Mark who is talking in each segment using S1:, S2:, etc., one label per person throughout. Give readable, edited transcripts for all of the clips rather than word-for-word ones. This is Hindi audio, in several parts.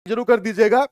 S1: जरूर कर दीजिएगा।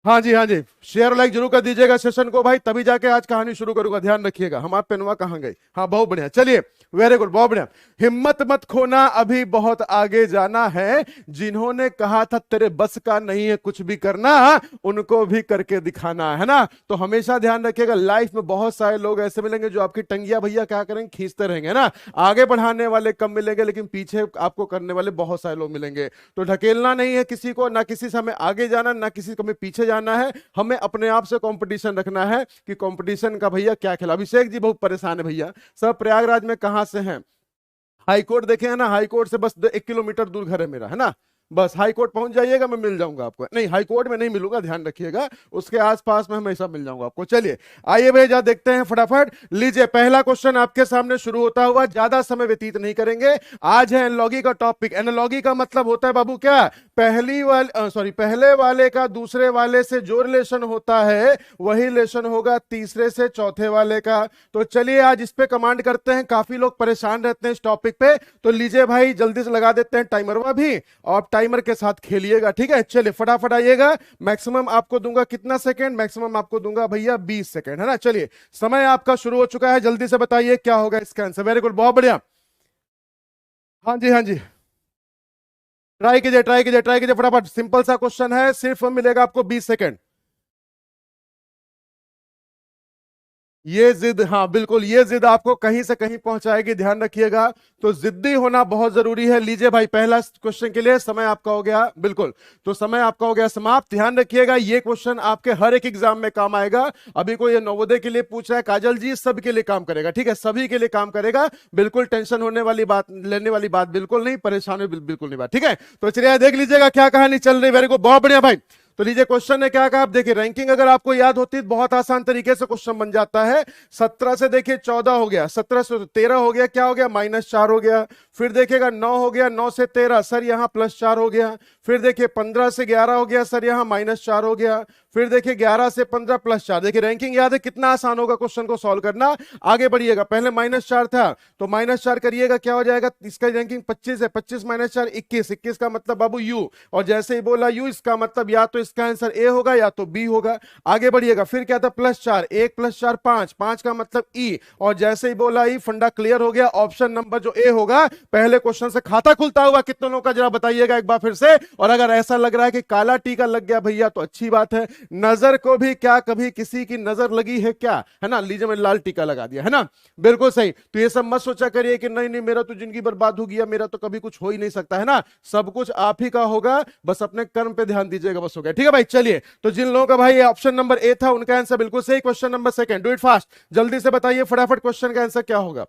S1: हाँ जी, हाँ जी, शेयर लाइक जरूर कर दीजिएगा सेशन को भाई, तभी जाके आज कहानी शुरू करूंगा। ध्यान रखिएगा। हमारा पेनवा कहाँ गई? हाँ, बहुत बढ़िया, चलिए, वेरी गुड, बहुत बढ़िया। हिम्मत मत खोना, अभी बहुत आगे जाना है। जिन्होंने कहा था तेरे बस का नहीं है कुछ भी करना, उनको भी करके दिखाना है ना। तो हमेशा ध्यान रखिएगा, लाइफ में बहुत सारे लोग ऐसे मिलेंगे जो आपकी टंगिया भैया क्या करेंगे, खींचते रहेंगे ना। आगे बढ़ाने वाले कम मिलेंगे, लेकिन पीछे आपको करने वाले बहुत सारे लोग मिलेंगे। तो ढकेलना नहीं है किसी को, ना किसी से हमें आगे जाना, ना किसी को हमें पीछे जाना है। हमें अपने आप से कंपटीशन रखना है कि कंपटीशन का भैया क्या खेला। अभिषेक जी बहुत परेशान है भैया, सब प्रयागराज में कहां से हैं? हाईकोर्ट देखे हैं ना, हाईकोर्ट से बस 1 किलोमीटर दूर घर है मेरा, है ना। बस हाईकोर्ट पहुंच जाइएगा, मैं मिल जाऊंगा आपको। नहीं, हाईकोर्ट में नहीं मिलूंगा, ध्यान रखिएगा, उसके आसपास में हमेशा मिल जाऊंगा आपको। चलिए आइए भैया देखते हैं फटाफट। लीजिए, पहला क्वेश्चन आपके सामने शुरू होता हुआ, ज्यादा समय व्यतीत नहीं करेंगे। आज है एनालॉजी का टॉपिक। एनालॉजी का मतलब होता है बाबू क्या? पहले वाले का दूसरे वाले से जो रिलेशन होता है वही रिलेशन होगा तीसरे से चौथे वाले का। तो चलिए आज इस पे कमांड करते हैं। काफी लोग परेशान रहते हैं इस टॉपिक पे, तो लीजिए भाई जल्दी से लगा देते हैं टाइमरवा भी, और टाइमर के साथ खेलिएगा, ठीक है। चलिए फटाफट आइएगा। मैक्सिमम आपको दूंगा कितना सेकंड? मैक्सिमम आपको दूंगा भैया 20 सेकंड, है ना। चलिए समय आपका शुरू हो चुका है, जल्दी से बताइए क्या होगा इसका आंसर। वेरी गुड, बहुत बढ़िया। हाँ जी, हाँ जी, ट्राई कीजिए, ट्राई कीजिए, ट्राई कीजिए फटाफट। सिंपल सा क्वेश्चन है, सिर्फ मिलेगा आपको 20 सेकंड। ये जिद, हाँ बिल्कुल, ये जिद आपको कहीं से कहीं पहुंचाएगी, ध्यान रखिएगा। तो जिद्दी होना बहुत जरूरी है। लीजिए भाई, पहला क्वेश्चन के लिए समय आपका हो गया, बिल्कुल, तो समय आपका हो गया समाप्त। ध्यान रखिएगा, ये क्वेश्चन आपके हर एक एग्जाम में काम आएगा। अभी कोई ये नवोदय के लिए पूछ रहा है काजल जी, सबके लिए काम करेगा, ठीक है, सभी के लिए काम करेगा। बिल्कुल टेंशन होने वाली बात, लेने वाली बात बिल्कुल नहीं, परेशानी बिल्कुल नहीं बात, ठीक है। तो चलिए देख लीजिएगा क्या कहानी चल रही। वेरी गुड, बहुत बढ़िया भाई। तो लीजिए क्वेश्चन ने क्या कहा, आप देखिए, रैंकिंग अगर आपको याद होती है बहुत आसान तरीके से क्वेश्चन बन जाता है। 17 से देखिए 14 हो गया, 17 से 13 हो गया, क्या हो गया? -4 हो गया। फिर देखिएगा 9 हो गया, 9 से 13 सर यहां +4 हो गया। फिर देखिए 15 से 11 हो गया सर, यहां -4 हो गया। फिर देखिए 11 से 15 +4। देखिए रैंकिंग याद है, कितना आसान होगा क्वेश्चन को सॉल्व करना। आगे बढ़िएगा, पहले -4 था तो -4 करिएगा, क्या हो जाएगा? इसका रैंकिंग 25 है, 25 -4 21, 21 का मतलब बाबू यू, और जैसे ही बोला यू इसका मतलब या तो इसका आंसर ए होगा या तो बी होगा। आगे बढ़िएगा, फिर क्या था? +4, 1 +4 5, 5 का मतलब ई, और जैसे ही बोला ई, फंडा क्लियर हो गया। ऑप्शन नंबर जो ए होगा, पहले क्वेश्चन से खाता खुलता हुआ कितने लोगों का जरा बताइएगा एक बार फिर से। और अगर ऐसा लग रहा है कि काला टीका लग गया भैया तो अच्छी बात है। नजर को भी क्या कभी किसी की नजर लगी है क्या? है ना, लीजिए मैंने लाल टीका लगा दिया, है ना, बिल्कुल सही। तो ये सब मत सोचा करिए कि नहीं नहीं मेरा तो जिंदगी बर्बाद हो गया, मेरा तो कभी कुछ हो ही नहीं सकता, है ना। सब कुछ आप ही का होगा, बस अपने कर्म पे ध्यान दीजिएगा, बस हो गया, ठीक है भाई। चलिए, तो जिन लोगों का भाई ऑप्शन नंबर ए था उनका आंसर बिल्कुल सही। Question number second, do it fast, जल्दी से बताइए फटाफट क्वेश्चन का आंसर क्या होगा।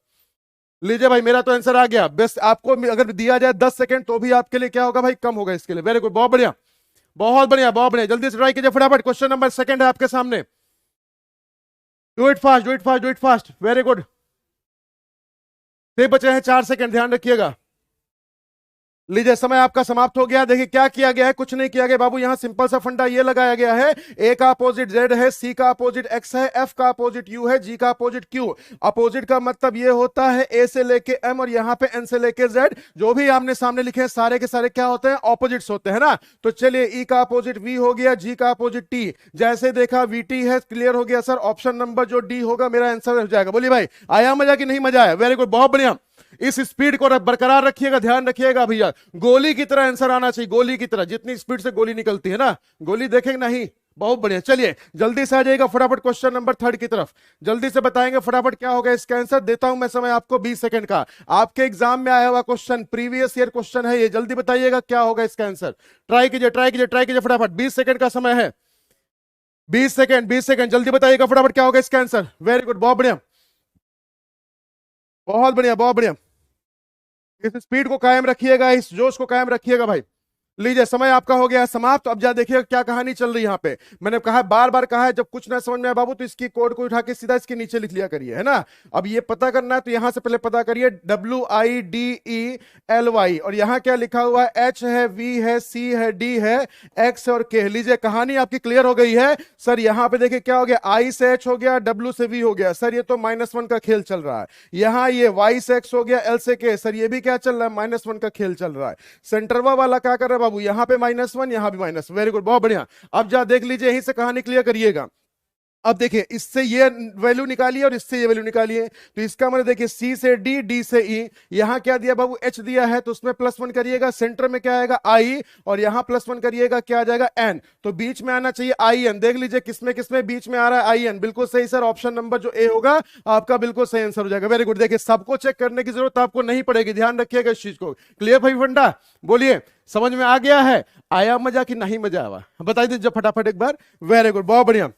S1: लीजिए भाई, मेरा तो आंसर आ गया। बस आपको अगर दिया जाए 10 सेकंड तो भी आपके लिए क्या होगा भाई? कम होगा इसके लिए। वेरी गुड, बहुत बढ़िया, बहुत बढ़िया, बहुत बढ़िया। जल्दी से ट्राई कीजिए फटाफट। क्वेश्चन नंबर सेकंड है आपके सामने। Do it fast, do it fast, do it fast. Very good, सिर्फ बचे हैं 4 सेकंड, ध्यान रखिएगा। लीजिए समय आपका समाप्त हो गया। देखिए क्या किया गया है, कुछ नहीं किया गया बाबू। यहां सिंपल सा फंडा ये लगाया गया है, ए का अपोजिट जेड है, सी का अपोजिट एक्स है, एफ का अपोजिट यू है, जी का अपोजिट क्यू। अपोजिट का मतलब ये होता है ए से लेके एम, और यहां पे एन से लेके जेड। जो भी आपने सामने लिखे हैं सारे के सारे क्या होते हैं? ऑपोजिट्स होते हैं ना। तो चलिए, ई का अपोजिट वी हो गया, जी का अपोजिट टी। जैसे देखा वीटी है, क्लियर हो गया सर। ऑप्शन नंबर जो डी होगा मेरा आंसर हो जाएगा। बोलिए भाई, आया मजा कि नहीं मजा आया? वेरी गुड, बहुत बढ़िया। इस स्पीड को बरकरार रखिएगा, ध्यान रखिएगा भैया, गोली की तरह आंसर आना चाहिए, गोली की तरह, जितनी स्पीड से गोली निकलती है ना, गोली देखेंगे नहीं। बहुत बढ़िया, चलिए जल्दी से आ जाइएगा फटाफट क्वेश्चन नंबर थर्ड की तरफ। जल्दी से बताएंगे फटाफट क्या होगा इसका आंसर। देता हूं मैं समय आपको 20 सेकंड का। आपके एग्जाम में आया हुआ क्वेश्चन, प्रीवियस ईयर क्वेश्चन है ये। जल्दी बताइएगा क्या होगा इसका आंसर। ट्राई कीजिए, ट्राई कीजिए, ट्राई कीजिए फटाफट। 20 सेकंड का समय है, 20 सेकंड, 20 सेकंड, जल्दी बताइएगा फटाफट क्या होगा इसका आंसर। वेरी गुड, बहुत बढ़िया, बहुत बढ़िया, बहुत बढ़िया। इस स्पीड को कायम रखिएगा, इस जोश को कायम रखिएगा भाई। लीजिए समय आपका हो गया समाप्त। तो अब जा देखिए क्या कहानी चल रही है यहाँ पे। मैंने कहा, बार बार कहा है, जब कुछ ना समझ में आए बाबू तो इसकी कोड को उठा के सीधा इसके नीचे लिख लिया करिए, है ना। अब ये पता करना है तो यहां से पहले पता करिए, WIDELY, और यहाँ क्या लिखा हुआ है? H है, V है, C है, D है, X और K। लीजिए कहानी आपकी क्लियर हो गई है सर। यहाँ पे देखिए क्या हो गया, I से H हो गया, W से V हो गया सर, ये तो -1 का खेल चल रहा है। यहाँ ये Y से X हो गया, L से K, सर ये भी क्या चल रहा है? -1 का खेल चल रहा है। सेंटरवा वाला क्या कर रहा है बाबू, यहाँ पे -1, यहाँ भी माइनस, वेरी गुड, बहुत बढ़िया। अब जा देख लीजिए, यहीं से कहानी क्लियर करिएगा। अब देखिए, इससे ये वैल्यू निकालिए और इससे ये वैल्यू निकालिए, तो इसका मतलब देखिए सी से डी, डी से ई, यहां क्या दिया बाबू, एच दिया है, तो उसमें +1 करिएगा, सेंटर में क्या आएगा आई, और यहां +1 करिएगा, क्या आ जाएगा एन, तो बीच में आना चाहिए आई एन। देख लीजिए किसमें किसमें बीच में आ रहा है आई एन, बिल्कुल सही सर, ऑप्शन नंबर जो ए होगा आपका बिल्कुल सही आंसर हो जाएगा, वेरी गुड। देखिए सबको चेक करने की जरूरत आपको नहीं पड़ेगी, ध्यान रखिएगा इस चीज को। क्लियर भाई फंडा, बोलिए समझ में आ गया है? आया मजा कि नहीं मजा आया? बताइए दीजिए फटाफट एक बार, वेरी गुड, बहुत बढ़िया।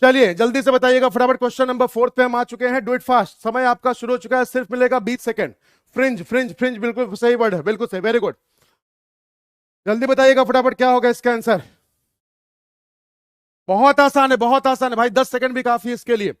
S1: चलिए जल्दी से बताइएगा फटाफट, क्वेश्चन नंबर 4 पे हम आ चुके हैं, डू इट फास्ट, समय आपका शुरू हो चुका है, सिर्फ मिलेगा 20 सेकंड। फ्रिंज फ्रिंज फ्रिंज, बिल्कुल सही वर्ड है, बिल्कुल सही, वेरी गुड। जल्दी बताइएगा फटाफट क्या होगा इसका आंसर। बहुत आसान है, बहुत आसान है भाई, 10 सेकंड भी काफी है इसके लिए।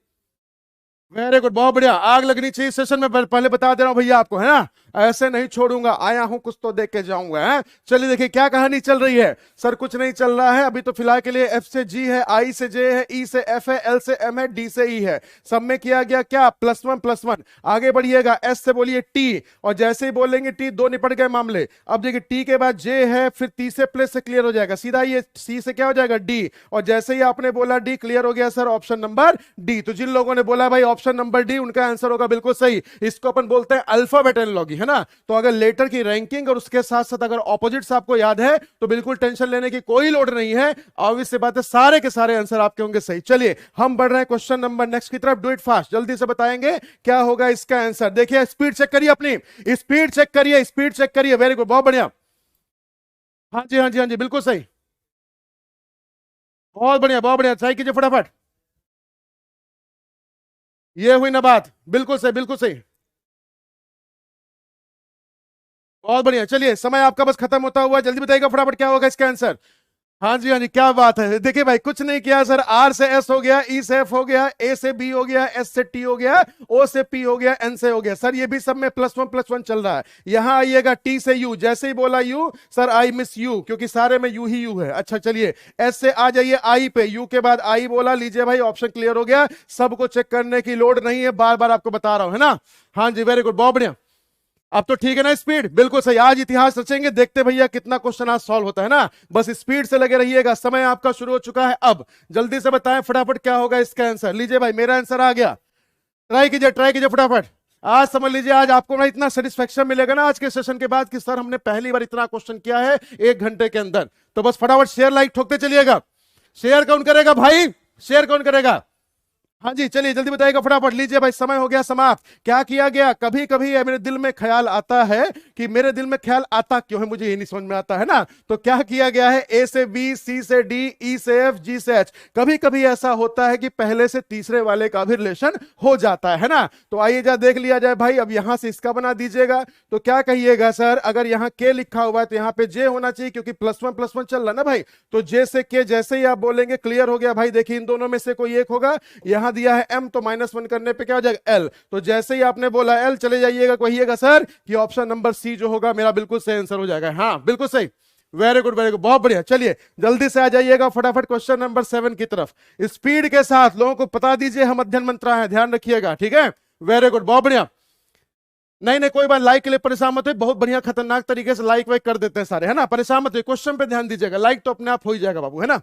S1: वेरी गुड, बहुत बढ़िया। आग लगनी चाहिए सेशन में, पहले बता दे रहा हूं भैया आपको, है ना, ऐसे नहीं छोड़ूंगा, आया हूं कुछ तो देख के जाऊंगा, है? चलिए देखिए क्या कहानी चल रही है। सर कुछ नहीं चल रहा है अभी तो फिलहाल के लिए, एफ से जी है, आई से जे है, ई से एफ है, एल से एम है, डी से ई है, सब में किया गया क्या +1 आगे बढ़िएगा, एस से बोलिए टी, और जैसे ही बोलेंगे टी, दो निपट गए मामले। अब देखिए टी के बाद जे है, फिर तीसरे प्लेस से क्लियर हो जाएगा सीधा, ये सी से क्या हो जाएगा डी, और जैसे ही आपने बोला डी, क्लियर हो गया सर ऑप्शन नंबर डी। तो जिन लोगों ने बोला भाई ऑप्शन नंबर डी, उनका आंसर होगा बिल्कुल सही। इसको अपन बोलते हैं अल्फाबेट एनालॉजी, है ना। तो अगर लेटर की रैंकिंग और उसके साथ साथ अगर ऑपोजिट्स आपको याद है तो बिल्कुल टेंशन लेने की कोई लोड नहीं है, ऑब्वियस सी बात है सारे के सारे आंसर आपके होंगे सही। चलिए हम बढ़ रहे हैं क्वेश्चन नंबर नेक्स्ट की तरफ, डू इट फास्ट, जल्दी से बताएंगे क्या होगा इसका आंसर। देखिए स्पीड चेक करिए, अपनी स्पीड चेक करिए, स्पीड चेक करिए, वेरी गुड, बहुत बढ़िया। हाँ जी हाँ जी हाँ जी, बिल्कुल सही, बहुत बढ़िया बहुत बढ़िया, सही कीजिए फटाफट। ये हुई ना बात, बिल्कुल सही बिल्कुल सही, बहुत बढ़िया। चलिए समय आपका बस खत्म होता हुआ, जल्दी बताइएगा फटाफट क्या होगा इसका आंसर। हाँ जी हाँ जी, क्या बात है। देखिए भाई कुछ नहीं किया सर, आर से एस हो गया, ई से एफ हो गया, ए से बी हो गया, एस से टी हो गया, ओ से पी हो गया, एन से हो गया सर, ये भी सब में +1 चल रहा है। यहां आइएगा टी से यू, जैसे ही बोला you sir I miss you, क्योंकि सारे में यू ही यू है। अच्छा चलिए एस से आ जाइए आई पे, यू के बाद आई बोला, लीजिए भाई ऑप्शन क्लियर हो गया, सबको चेक करने की लोड नहीं है, बार बार आपको बता रहा हूं, है ना। हाँ जी वेरी गुड, बहुत बढ़िया। अब तो ठीक है ना, स्पीड बिल्कुल सही, आज इतिहास रचेंगे, देखते भैया कितना क्वेश्चन आज सॉल्व होता है ना, बस स्पीड से लगे रहिएगा। समय आपका शुरू हो चुका है, अब जल्दी से बताएं फटाफट क्या होगा इसका आंसर। लीजिए भाई मेरा आंसर आ गया, ट्राई कीजिए फटाफट। आज समझ लीजिए, आज आपको ना इतना सेटिस्फेक्शन मिलेगा ना आज के सेशन के बाद कि सर हमने पहली बार इतना क्वेश्चन किया है 1 घंटे के अंदर। तो बस फटाफट शेयर लाइक ठोकते चलिएगा। शेयर कौन करेगा भाई, शेयर कौन करेगा? हाँ जी चलिए जल्दी बताइएगा फटाफट। लीजिए भाई समय हो गया समाप्त। क्या किया गया, कभी कभी मेरे दिल में ख्याल आता है कि मेरे दिल में ख्याल आता क्यों है, मुझे ये नहीं समझ में आता है ना। तो क्या किया गया है, ए से बी, सी से डी, ई से एफ, जी से एच, कभी कभी ऐसा होता है कि पहले से तीसरे वाले का भी रिलेशन हो जाता है ना। तो आइए जा देख लिया जाए भाई। अब यहां से इसका बना दीजिएगा, तो क्या कहिएगा सर, अगर यहाँ के लिखा हुआ है तो यहाँ पे जे होना चाहिए, क्योंकि +1 चल रहा है ना भाई। तो जे से के जैसे ही आप बोलेंगे क्लियर हो गया भाई। देखिए इन दोनों में से कोई एक होगा, यहां दिया है m, तो -1 करने पे क्या हो जाएगा l, तो जैसे ही आपने बोला l चले जाइएगा, कहिएगा सर कि ऑप्शन नंबर सी जो होगा मेरा बिल्कुल सही आंसर हो जाएगा। हाँ बिल्कुल सही, वेरी गुड बहुत बढ़िया। चलिए जल्दी से आ जाइएगा फटाफट क्वेश्चन नंबर 7 की तरफ। स्पीड के साथ लोगों को बता दीजिए हम अध्ययन मंत्रा है, ध्यान रखिएगा, ठीक है, वेरी गुड बहुत बढ़िया। नहीं नहीं कोई बात, लाइक के लिए परेशान मत हो, बहुत बढ़िया खतरनाक तरीके से लाइक वाइक कर देते हैं सारे, है ना, परेशान मत हो, क्वेश्चन पे ध्यान दीजिएगा, लाइक तो अपने आप हो ही जाएगा बाबू, है ना,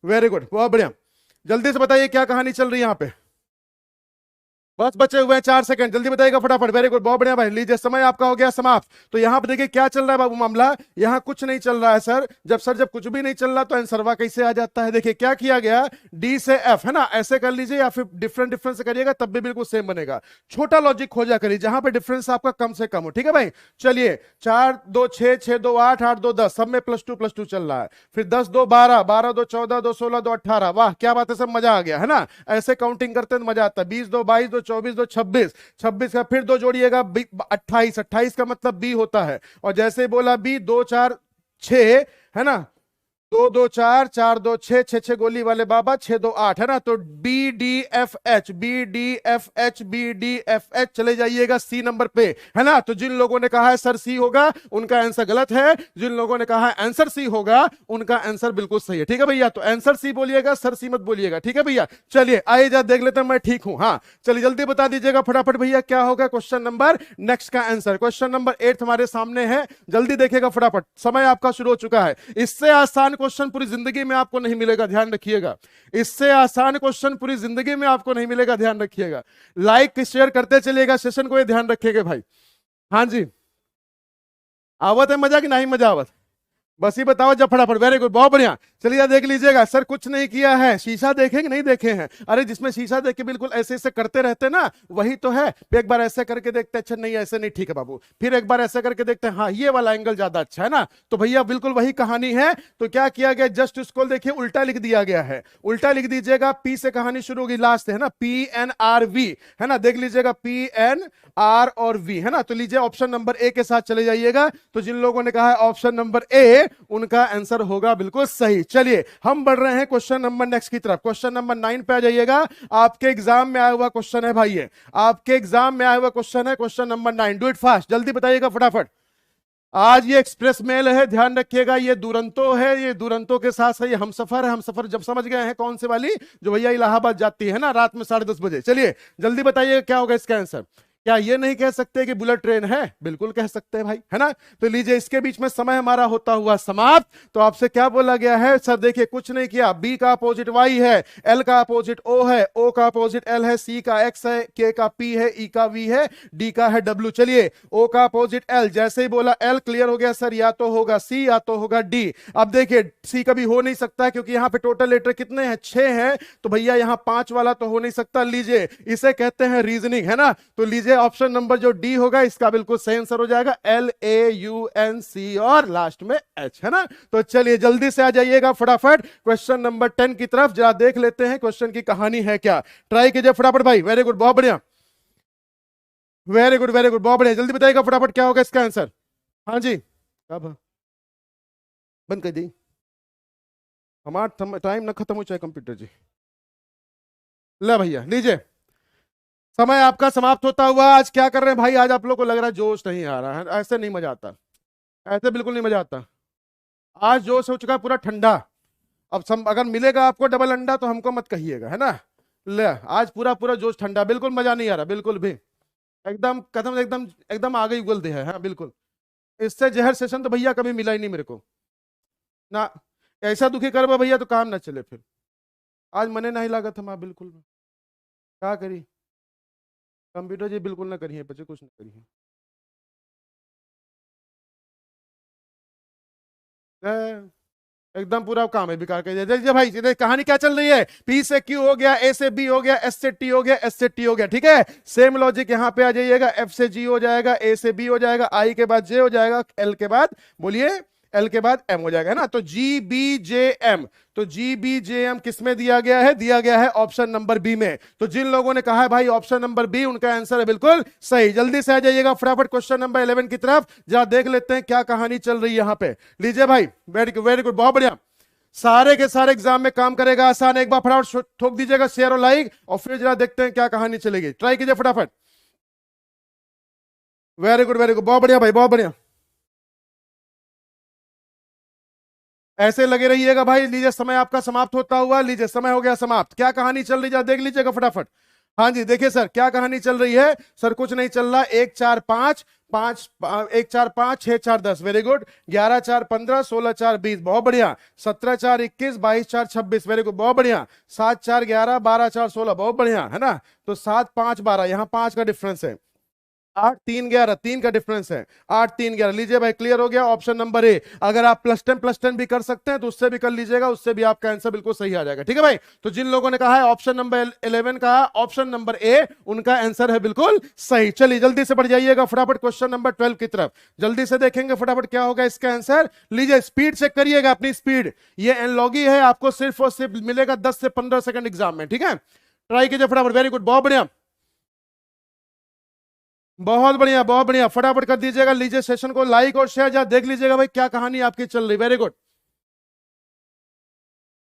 S1: वेरी गुड बहुत बढ़िया। जल्दी से बताइए क्या कहानी चल रही है यहाँ पे। बस बचे हुए हैं 4 सेकंड, जल्दी बताइएगा फटाफट, वेरी गुड बहुत बढ़िया भाई। लीजिए समय आपका हो गया समाप्त। तो यहां पर देखिए क्या चल रहा है बाबू मामला, यहां कुछ नहीं चल रहा है सर। जब कुछ भी नहीं चल रहा तो आंसरवा कैसे आ जाता है। देखिए क्या किया गया, डी से एफ, है ना, ऐसे कर लीजिए, या फिर डिफरेंट डिफरेंस से करिएगा तब भी बिल्कुल सेम बनेगा। छोटा लॉजिक खोजा करिए जहां पे डिफरेंस आपका कम से कम हो, ठीक है भाई। चलिए 4 2 6, 6 2 8, 8 2 10, सब में +2 चल रहा है। फिर 10 2 12, 12 2 14, 2 16, 2 18, वाह क्या बात है, सब मजा आ गया, है ना। ऐसे काउंटिंग करते हैं मजा आता है। 20 2 22, 2 24, 2 26, 26 का फिर 2 जोड़िएगा 28, 28 का मतलब बी होता है। और जैसे बोला बी 2 4 6, है ना, दो दो चार, चार दो छह, छह छह गोली वाले बाबा, छह दो आठ, है ना। तो B D F H, B D F H, B D F H, चले जाइएगा सी नंबर पे, है ना। तो जिन लोगों ने कहा है सर सी होगा, उनका आंसर गलत है। जिन लोगों ने कहा है आंसर सी होगा, उनका आंसर बिल्कुल सही है। ठीक है भैया, तो आंसर सी बोलिएगा, सर सी मत बोलिएगा। ठीक है भैया, चलिए आइए जा देख लेते हैं मैं ठीक हूं। हाँ चलिए जल्दी बता दीजिएगा फटाफट भैया, क्या होगा क्वेश्चन नंबर नेक्स्ट का आंसर। क्वेश्चन नंबर 8 हमारे सामने है, जल्दी देखिएगा फटाफट, समय आपका शुरू हो चुका है। इससे आसान क्वेश्चन पूरी जिंदगी में आपको नहीं मिलेगा, ध्यान रखिएगा। इससे आसान क्वेश्चन पूरी जिंदगी में आपको नहीं मिलेगा, ध्यान रखिएगा। लाइक शेयर करते चलिएगा सेशन को, ये ध्यान रखिएगा भाई। हाँ जी, आवत है मजा कि नहीं मजा आवत? बस ही बताओ जब फटाफट। वेरी गुड, बहुत बढ़िया। चलिए देख लीजिएगा, सर कुछ नहीं किया है, शीशा देखे कि नहीं देखे हैं? अरे जिसमें शीशा देख के बिल्कुल ऐसे ऐसे करते रहते ना, वही तो है। एक बार ऐसे करके देखते, अच्छा नहीं ऐसे नहीं, ठीक है बाबू। फिर एक बार ऐसे करके देखते हैं, हाँ ये वाला एंगल ज्यादा अच्छा है ना। तो भैया बिल्कुल वही कहानी है। तो क्या किया गया, जस्ट इसको देखिए उल्टा लिख दिया गया है। उल्टा लिख दीजिएगा, पी से कहानी शुरू होगी, लास्ट है ना, पी एन आर वी, है ना। देख लीजिएगा पी एन आर और वी, है ना। तो लीजिए ऑप्शन नंबर ए के साथ चले जाइएगा। तो जिन लोगों ने कहा है ऑप्शन नंबर ए, उनका आंसर होगा बिल्कुल सही। चलिए हम बढ़ रहे हैं क्वेश्चन नंबर नेक्स्ट की तरफ। क्वेश्चन नंबर 9 पे आ जाइएगा। आपके एग्जाम में आया हुआ क्वेश्चन है भाई, ये आपके एग्जाम में आया हुआ क्वेश्चन है, question number 9। Do it fast, जल्दी बताइएगा फटाफट। आज ये एक्सप्रेस मेल है, ध्यान रखिएगा। ये दुरंतो है, ये दुरंतो के साथ है, ये हमसफर है। हमसफर जब समझ गए हैं कौन से वाली, जो भैया इलाहाबाद जाती है ना रात में 10:30 बजे। चलिए जल्दी बताइए क्या होगा इसका आंसर। क्या ये नहीं कह सकते कि बुलेट ट्रेन है? बिल्कुल कह सकते हैं भाई, है ना। तो लीजिए इसके बीच में समय हमारा होता हुआ समाप्त। तो आपसे क्या बोला गया है? सर देखिए कुछ नहीं किया, बी का अपोजिट वाई है, एल का अपोजिट ओ है, ओ का अपोजिट एल है, सी का एक्स है, के का पी है, ई का वी है, डी का है डब्ल्यू। चलिए ओ का अपोजिट एल, जैसे ही बोला एल क्लियर हो गया सर, या तो होगा सी या तो होगा डी। अब देखिए सी कभी हो नहीं सकता क्योंकि यहां पे टोटल लेटर कितने हैं? 6 हैं। तो भैया यहां 5 वाला तो हो नहीं सकता। लीजिए इसे कहते हैं रीजनिंग, है ना। तो लीजिए ऑप्शन नंबर जो डी होगा, इसका बिल्कुल सही आंसर हो जाएगा LAUNC और लास्ट में H, है ना। तो चलिए जल्दी से आ जाइएगा फटाफट क्वेश्चन नंबर 10 की तरफ, जरा देख लेते हैं क्वेश्चन की कहानी है क्या। ट्राई कीजिए फटाफट भाई। वेरी गुड, बहुत बढ़िया, वेरी गुड वेरी गुड, बहुत बढ़िया। जल्दी बताइएगा फटाफट क्या होगा इसका आंसर। हाँ जी, अब बंद कर दी, हमारा टाइम ना खत्म हो चाहे कंप्यूटर जी। ले भैया लीजिए, समय आपका समाप्त होता हुआ। आज क्या कर रहे हैं भाई? आज आप लोग को लग रहा है जोश नहीं आ रहा है, ऐसे नहीं मजा आता, ऐसे बिल्कुल नहीं मजा आता। आज जोश हो चुका है पूरा ठंडा। अब अगर मिलेगा आपको डबल अंडा तो हमको मत कहिएगा, है ना। ले आज पूरा पूरा जोश ठंडा, बिल्कुल मजा नहीं आ रहा, बिल्कुल भी। एकदम कदम एकदम एकदम आगे उगल दे है, हाँ बिल्कुल। इससे जहर सेशन तो भैया कभी मिला ही नहीं मेरे को ना। ऐसा दुखी कर भैया तो काम ना चले फिर। आज मने नहीं लागत हम, बिल्कुल क्या करी कंप्यूटर जी, बिल्कुल ना करिए बच्चे, कुछ ना करिए। एकदम पूरा काम है बेकार का। देखिए भाई कहानी क्या चल रही है, पी से क्यू हो गया, ए से बी हो गया, एस से टी हो गया, एस से टी हो गया। ठीक है, सेम लॉजिक यहां पे आ जाइएगा। एफ से जी हो जाएगा, ए से बी हो जाएगा, आई के बाद जे हो जाएगा, एल के बाद बोलिए एल के बाद एम हो जाएगा, है ना। तो जी बी जे एम, तो जी बी जे एम किसमें दिया गया है? दिया गया है ऑप्शन नंबर बी में। तो जिन लोगों ने कहा है भाई ऑप्शन नंबर बी, उनका आंसर है बिल्कुल सही। जल्दी से आ जाइएगा फटाफट क्वेश्चन नंबर 11 की तरफ, जरा देख लेते हैं क्या कहानी चल रही है यहां पे। लीजिए भाई, वेरी गुड, बहुत बढ़िया। सारे के सारे एग्जाम में काम करेगा, आसान। एक बार फटाफट ठोक दीजिएगा शेयर और लाइक, और फिर जरा देखते हैं क्या कहानी चलेगी। ट्राई कीजिए फटाफट। वेरी गुड, बहुत बढ़िया भाई, बहुत बढ़िया। ऐसे लगे रहिएगा भाई। लीजिए समय आपका समाप्त होता हुआ, लीजिए समय हो गया समाप्त। क्या कहानी चल रही है देख लीजिएगा फटाफट। हाँ जी देखिए सर क्या कहानी चल रही है। सर कुछ नहीं चल रहा, 1 4 5 5 1 4 5 6 4 10, वेरी गुड। 11 4 15 16 4 20, बहुत बढ़िया। 17 4 21 22 4 26, वेरी गुड, बहुत बढ़िया। 7 4 11 12 4 16, बहुत बढ़िया, है ना। तो 7 5 12, यहाँ 5 का डिफरेंस है। 8 3 11, 3 का डिफरेंस है। 8 3 11, लीजिए भाई क्लियर हो गया। ऑप्शन नंबर ए, अगर आप +10 भी कर सकते हैं तो उससे भी कर लीजिएगा, उससे भी आपका आंसर बिल्कुल सही आ जाएगा। ठीक है भाई, तो जिन लोगों ने कहा है ऑप्शन नंबर 11 का ऑप्शन नंबर ए, उनका आंसर है बिल्कुल सही। चलिए जल्दी से बढ़ जाइएगा फटाफट क्वेश्चन नंबर 12 की तरफ, जल्दी से देखेंगे फटाफट क्या होगा इसका आंसर। लीजिए स्पीड चेक करिएगा, अपनी स्पीड। ये एनलॉगी है, आपको सिर्फ और सिर्फ मिलेगा 10 से 15 सेकंड एग्जाम में। ठीक है, ट्राई कीजिए फटाफट। वेरी गुड, बहुत बढ़िया, बहुत बढ़िया, बहुत बढ़िया, फटाफट कर दीजिएगा। लीजिए सेशन को लाइक और शेयर, जा देख लीजिएगा भाई क्या कहानी आपकी चल रही। वेरी गुड,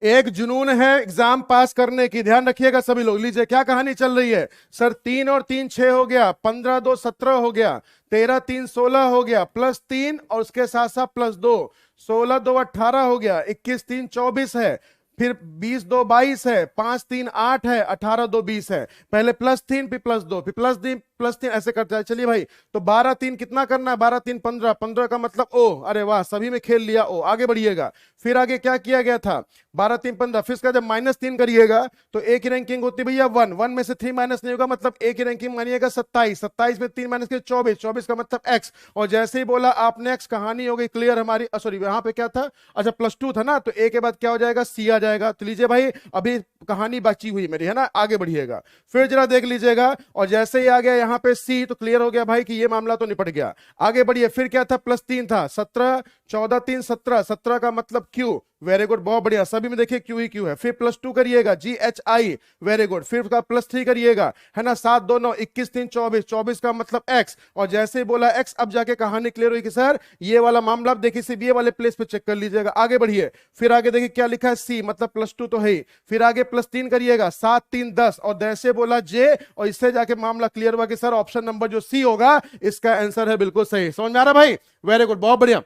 S1: एक जुनून है एग्जाम पास करने की, ध्यान रखिएगा सभी लोग। लीजिए क्या कहानी चल रही है सर, 3 और 3 6 हो गया, 15 2 17 हो गया, 13 3 16 हो गया, +3 और उसके साथ साथ +2, 16 2 18 हो गया, 21 3 24 है, फिर 20 2 22 है, 5 3 8 है, 18 2 20 है। पहले +3 फिर +2 फिर +3 ऐसे करता है। चलिए भाई, तो 12 3 कितना करना है, 12 3 15, 15 का मतलब ओ, अरे वाह सभी में खेल लिया ओ। आगे बढ़िएगा, फिर आगे क्या किया गया था, 12 3 15, फिर इसका जब -3 करिएगा तो ए की रैंकिंग होती भैया 1, 1 में से 3 माइनस नहीं होगा, मतलब ए की रैंकिंग मानिएगा 27, 27 में 3 माइनस के 24, 24 का मतलब x, और जैसे ही बोला आपने x, कहानी हो गई क्लियर हमारी। सॉरी यहां पे क्या था, अच्छा +2 था ना, तो ए के बाद क्या हो जाएगा, सी आ जाएगा। तो लीजिए भाई अभी कहानी बची हुई मेरी है ना, आगे बढ़िएगा, फिर जरा देख लीजिएगा, और जैसे ही आ गया यहाँ पे सी तो क्लियर हो गया भाई कि ये मामला तो निपट गया। आगे बढ़िए, फिर क्या था, +3 था, 17 14 3 17, 17 का मतलब क्यू, वेरी गुड बहुत बढ़िया, सभी में देखिए क्यू ही क्यू है। फिर +2 करिएगा, GHI, वेरी गुड, फिर उसका +3 करिएगा है ना, 7 2 9, 21 3 24, 24 का मतलब x, और जैसे ही बोला x अब जाके कहानी क्लियर हुई कि सर ये वाला मामला, आप देखिए सिर्फ ये वाले प्लेस पे चेक कर लीजिएगा। आगे बढ़िए, फिर आगे देखिए क्या लिखा है, सी मतलब +2 तो है ही, फिर आगे +3 करिएगा, 7 3 10, और जैसे बोला जे, और इससे जाके मामला क्लियर हुआ कि सर ऑप्शन नंबर जो सी होगा इसका आंसर है बिल्कुल सही। समझ में आ रहा भाई, वेरी गुड बहुत बढ़िया,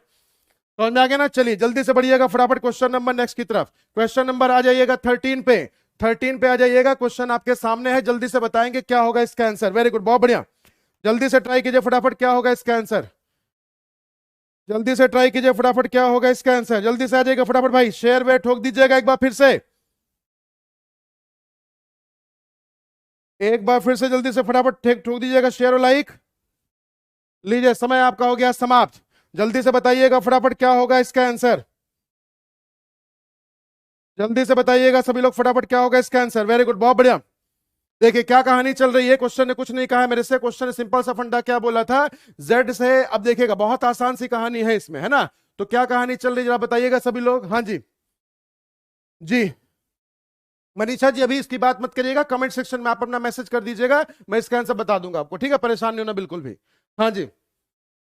S1: समझ में आ गया ना। चलिए जल्दी से बढ़िएगा फटाफट क्वेश्चन नंबर नेक्स्ट की तरफ। क्वेश्चन नंबर आ जाइएगा 13 पे, 13 पे आ जाइएगा, क्वेश्चन आपके सामने है, जल्दी से बताएंगे क्या होगा इसका आंसर। वेरी गुड बहुत बढ़िया, जल्दी से ट्राई कीजिए फटाफट क्या होगा इसका आंसर, जल्दी से ट्राई कीजिए फटाफट क्या होगा इसका आंसर, जल्दी से आ जाएगा फटाफट भाई, शेयर वे ठोक दीजिएगा एक बार फिर से, एक बार फिर से जल्दी से फटाफट ठोक दीजिएगा शेयर और लाइक। लीजिए समय आपका हो गया समाप्त, जल्दी से बताइएगा फटाफट क्या होगा इसका आंसर, जल्दी से बताइएगा सभी लोग फटाफट क्या होगा इसका आंसर। वेरी गुड बहुत बढ़िया, देखिए क्या कहानी चल रही है, क्वेश्चन ने कुछ नहीं कहा है मेरे से, क्वेश्चन ने सिंपल सा फंडा क्या बोला था, जेड से। अब देखिएगा बहुत आसान सी कहानी है इसमें है ना, तो क्या कहानी चल रही है जरा बताइएगा सभी लोग। हाँ जी जी, मनीषा जी अभी इसकी बात मत करिएगा, कमेंट सेक्शन में आप अपना मैसेज कर दीजिएगा, मैं इसका आंसर बता दूंगा आपको, ठीक है, परेशान नहीं होना बिल्कुल भी। हाँ जी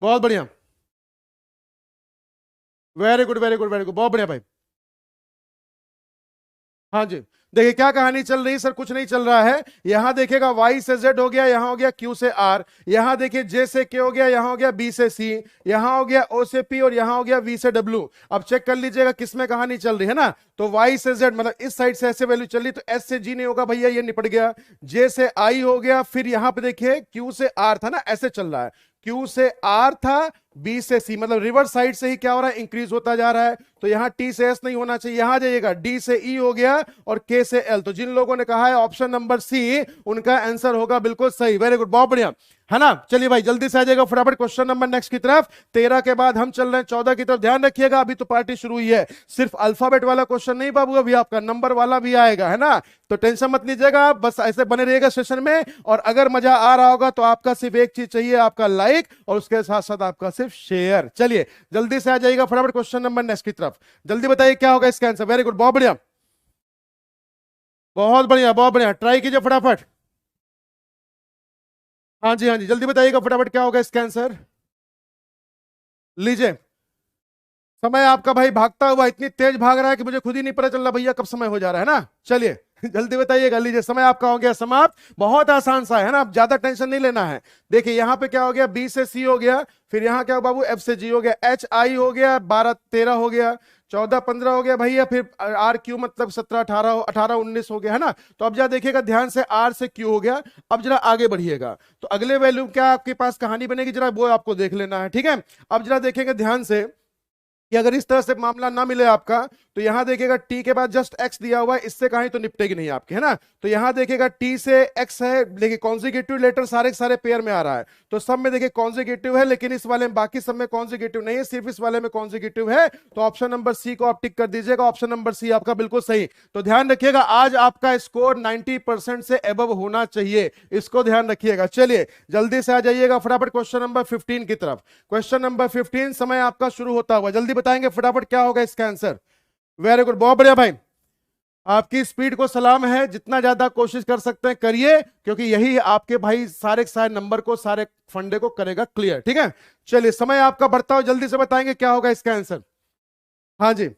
S1: बहुत बढ़िया, very good very good very good बहुत बढ़िया भाई। हाँ जी, देखिए क्या कहानी चल रही है सर, कुछ नहीं चल रहा है, यहां देखिएगा y से z हो गया, यहां हो गया q से r, यहां देखिए j से k हो गया, यहां हो गया b से c, यहां हो गया o से p, और यहां हो गया v से w। अब चेक कर लीजिएगा किसमें कहानी चल रही है ना, तो y से z मतलब इस साइड से ऐसे वैल्यू चल रही, तो s से g नहीं होगा भैया, ये निपट गया, j से i हो गया, फिर यहां पे देखिए q से r था ना, ऐसे चल रहा है, Q से R था, B से C, मतलब रिवर्स साइड से ही क्या हो रहा है, इंक्रीज होता जा रहा है, तो यहां T से S नहीं होना चाहिए, यहां जाइएगा D से E हो गया और K से L, तो जिन लोगों ने कहा है ऑप्शन नंबर C उनका आंसर होगा बिल्कुल सही। वेरी गुड बहुत बढ़िया है ना। चलिए भाई जल्दी से आ जाएगा फटाफट क्वेश्चन नंबर नेक्स्ट की तरफ, 13 के बाद हम चल रहे हैं 14 की तरफ, ध्यान रखिएगा अभी तो पार्टी शुरू हुई है, सिर्फ अल्फाबेट वाला क्वेश्चन नहीं बाबू, अभी आपका नंबर वाला भी आएगा है ना, तो टेंशन मत लीजिएगा आप, बस ऐसे बने रहिएगा सेशन में, और अगर मजा आ रहा होगा तो आपका सिर्फ एक चीज चाहिए, आपका लाइक, और उसके साथ साथ आपका सिर्फ शेयर। चलिए जल्दी से आ जाइएगा फटाफट क्वेश्चन नंबर नेक्स्ट की तरफ, जल्दी बताइए क्या होगा इसका आंसर। वेरी गुड बहुत बढ़िया बहुत बढ़िया बहुत बढ़िया, ट्राई कीजिए फटाफट। हाँ जी जल्दी बताइएगा फटाफट क्या होगा इसका आंसर। लीजिए समय आपका भाई भागता हुआ इतनी तेज भाग रहा है कि मुझे खुद ही नहीं पता चल रहा भैया कब समय हो जा रहा है ना। चलिए जल्दी बताइएगा, लीजिए समय आपका हो गया समाप्त, बहुत आसान सा है ना, अब ज्यादा टेंशन नहीं लेना है। देखिए यहाँ पे क्या हो गया, बी से सी हो गया, फिर यहाँ क्या बाबू एफ से जी हो गया, एच आई हो गया, 12 13 हो गया, 14 15 हो गया भैया, फिर आर क्यू मतलब 17 18 18 19 हो गया है ना। तो अब जरा देखिएगा ध्यान से, आर से क्यू हो गया, अब जरा आगे बढ़िएगा, तो अगले वैल्यू क्या आपके पास कहानी बनेगी, जरा वो आपको देख लेना है, ठीक है। अब जरा देखेंगे ध्यान से कि अगर इस तरह से मामला ना मिले आपका, तो यहां देखिएगा टी के बाद जस्ट एक्स दिया हुआ है, इससे कहीं तो निपटेगी नहीं आपके है ना, तो यहां देखिएगा टी से एक्स है, देखिए कॉन्जिक्यूटिव लेटर सारे सारे पेयर में आ रहा है, तो सब में देखिए कॉन्जिक्यूटिव है, लेकिन इस वाले में बाकी सब में कॉन्जिक्यूटिव नहीं है, सिर्फ इस वाले में कॉन्जिक्यूटिव है, तो ऑप्शन नंबर सी को आप टिक कर दीजिएगा, ऑप्शन नंबर सी आपका बिल्कुल सही। तो ध्यान रखिएगा आज आपका स्कोर 90% से एबव होना चाहिए, इसको ध्यान रखिएगा। चलिए जल्दी से आ जाइएगा फटाफट क्वेश्चन नंबर 15 की तरफ, क्वेश्चन नंबर 15 समय आपका शुरू होता हुआ, जल्दी बताएंगे फटाफट क्या होगा इसका आंसर। वेरी गुड बहुत बढ़िया भाई, आपकी स्पीड को सलाम है, जितना ज्यादा कोशिश कर सकते हैं करिए, क्योंकि यही आपके भाई सारे सारे नंबर को, सारे फंडे को करेगा क्लियर, ठीक है। चलिए समय आपका बढ़ता हो, जल्दी से बताएंगे क्या होगा इसका आंसर। हाँ जी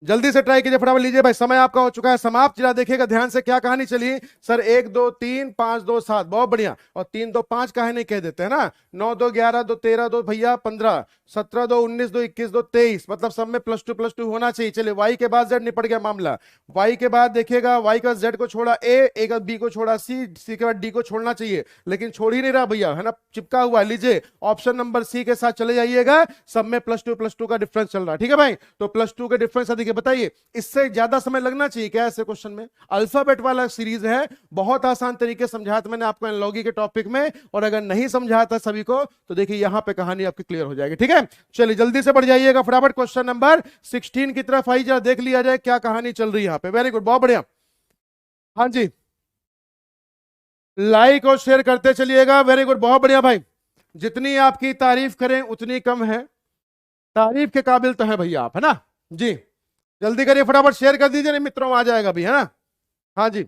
S1: जल्दी से ट्राई कीजिए, फटाफट लीजिए भाई, समय आपका हो चुका है समाप्त। जरा देखिएगा ध्यान से क्या कहानी चली सर। 1 2 3 5 2 7, बहुत बढ़िया। और 3 2 5 काहे नहीं कह देते है ना। 9 2 11 2 13 2 भैया 15, 17 2 19 2 21 2 23, मतलब सब में +2 होना चाहिए। चलिए वाई के बाद जेड निपट गया मामला। वाई के बाद देखिएगा, वाई का जेड को छोड़ा ए का बी को छोड़ा सी, सी के बाद डी को छोड़ना चाहिए, लेकिन छोड़ ही नहीं रहा भैया, है ना, चिपका हुआ। लीजिए ऑप्शन नंबर सी के साथ चले जाइएगा, सब में +2 का डिफरेंस चल रहा है। ठीक है भाई, तो +2 के डिफरेंस देखिए, बताइए इससे ज्यादा समय लगना चाहिए क्या ऐसे क्वेश्चन में। अल्फाबेट वाला सीरीज है, बहुत आसान तरीके से समझाया था मैंने आपको एनालॉजी के टॉपिक में, और अगर नहीं समझाया था सभी को तो देखिए यहां पे कहानी आपकी क्लियर हो जाएगी। ठीक है, चलिए जल्दी से बढ़ जाइएगा, फटाफट क्वेश्चन नंबर 16 की तरफ आई, जरा देख लिया जाए क्या कहानी चल रही है यहां पे। वेरी गुड, बहुत बढ़िया। हाँ जी, लाइक और शेयर करते चलिएगा। वेरी गुड, बहुत बढ़िया भाई। जितनी आपकी तारीफ करें उतनी कम है, तारीफ के काबिल तो है भैया आप, है ना जी। जल्दी करिए, फटाफट शेयर कर दीजिए, नहीं मित्रों आ जाएगा भी, है ना। हाँ जी,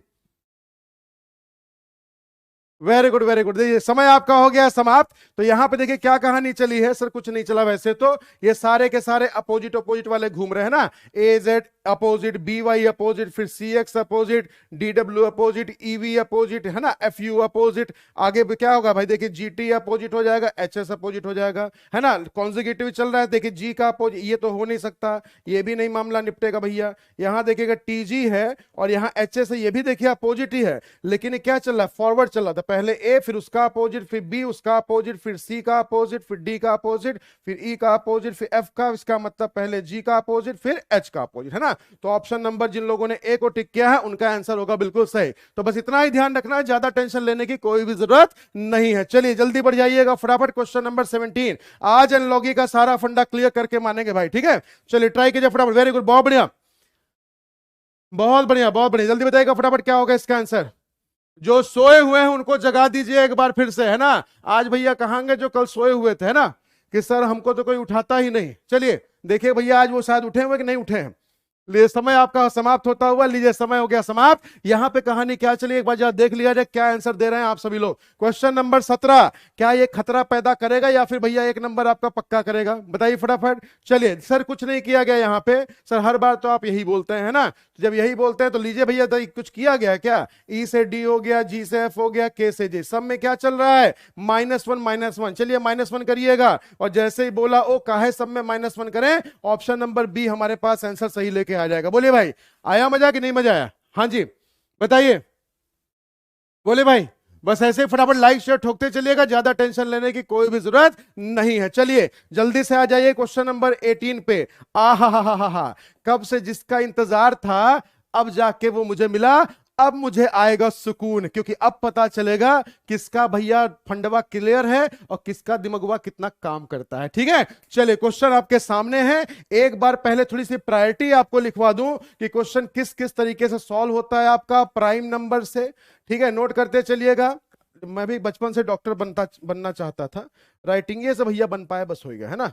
S1: वेरी गुड वेरी गुड। देखिए समय आपका हो गया समाप्त। तो यहां पे देखिए क्या कहानी चली है सर, कुछ नहीं चला वैसे तो। ये सारे के सारे अपोजिट अपोजिट वाले घूम रहे हैं ना, A Z opposite, B Y opposite, फिर C X opposite, D W opposite, E V opposite, है ना, एफ यू अपोजिट। आगे भी क्या होगा भाई, देखिए जी टी अपोजिट हो जाएगा, एच एस अपोजिट हो जाएगा, है ना। कॉन्जिक्यूटिव चल रहा है, देखिए जी का अपोजिट, ये तो हो नहीं सकता, ये भी नहीं मामला निपटेगा भैया। यहां देखिएगा टी जी है और यहाँ एच एस है, ये भी देखिए अपोजिट ही है, लेकिन क्या चल रहा है, फॉरवर्ड चल रहा था। पहले ए, फिर उसका अपोजिट, फिर बी उसका अपोजिट, फिर सी का अपोजिट, फिर डी का अपोजिट, फिर ई का अपोजिट, फिर एफ का, इसका मतलब पहले जी का अपोजिट, फिर एच का अपोजिट, है ना। तो ऑप्शन नंबर जिन लोगों ने ए को टिक किया है उनका आंसर होगा बिल्कुल सही। तो बस इतना ही ध्यान रखना है, ज्यादा टेंशन लेने की कोई भी जरूरत नहीं है। चलिए जल्दी बढ़ जाइएगा, फटाफट क्वेश्चन नंबर 17। आज एनालॉजी का सारा फंडा क्लियर करके मानेंगे भाई, ठीक है। चलिए ट्राई कीजिए फटाफट, वेरी गुड, बहुत बढ़िया बहुत बढ़िया बहुत बढ़िया। जल्दी बताइएगा फटाफट क्या होगा इसका आंसर। जो सोए हुए हैं उनको जगा दीजिए एक बार फिर से, है ना। आज भैया कहांगे जो कल सोए हुए थे, है ना, कि सर हमको तो कोई उठाता ही नहीं। चलिए देखिए भैया आज वो शायद उठे हुए कि नहीं उठे हैं। लिए समय आपका समाप्त होता हुआ, लीजिए समय हो गया समाप्त। यहां पे कहानी क्या चली एक बार जरा देख लिया जाए, क्या आंसर दे रहे हैं आप सभी लोग। क्वेश्चन नंबर 17, क्या ये खतरा पैदा करेगा या फिर भैया 1 नंबर आपका पक्का करेगा, बताइए फटाफट। चलिए सर कुछ नहीं किया गया यहाँ पे, सर हर बार तो आप यही बोलते हैं, है ना। तो जब यही बोलते हैं तो लीजिए भैया, तो कुछ किया गया क्या। ई से डी हो गया, जी से एफ हो गया, के से जे, सब में क्या चल रहा है, -1 चलिए -1 करिएगा। और जैसे ही बोला ओ काहे सब में -1 करें, ऑप्शन नंबर बी हमारे पास आंसर सही लेके आ जाएगा। बोलिए भाई आया मजा कि नहीं मजा आया। हाँ जी बताइए, बोले भाई। बस ऐसे फटाफट लाइक शेयर ठोकते चलिएगा, ज्यादा टेंशन लेने की कोई भी जरूरत नहीं है। चलिए जल्दी से आ जाइए क्वेश्चन नंबर 18 पे। आ हा, कब से जिसका इंतजार था अब जाके वो मुझे मिला, अब मुझे आएगा सुकून, क्योंकि अब पता चलेगा किसका भैया फंडवा क्लियर है और किसका दिमागवा कितना काम करता है। ठीक है, चलिए क्वेश्चन आपके सामने है। एक बार पहले थोड़ी सी प्रायोरिटी आपको लिखवा दूं कि क्वेश्चन किस किस तरीके से सॉल्व होता है आपका प्राइम नंबर से। ठीक है, नोट करते चलिएगा। मैं भी बचपन से डॉक्टर बनना चाहता था, राइटिंग ये सब भैया बन पाए बस हो गया, है ना।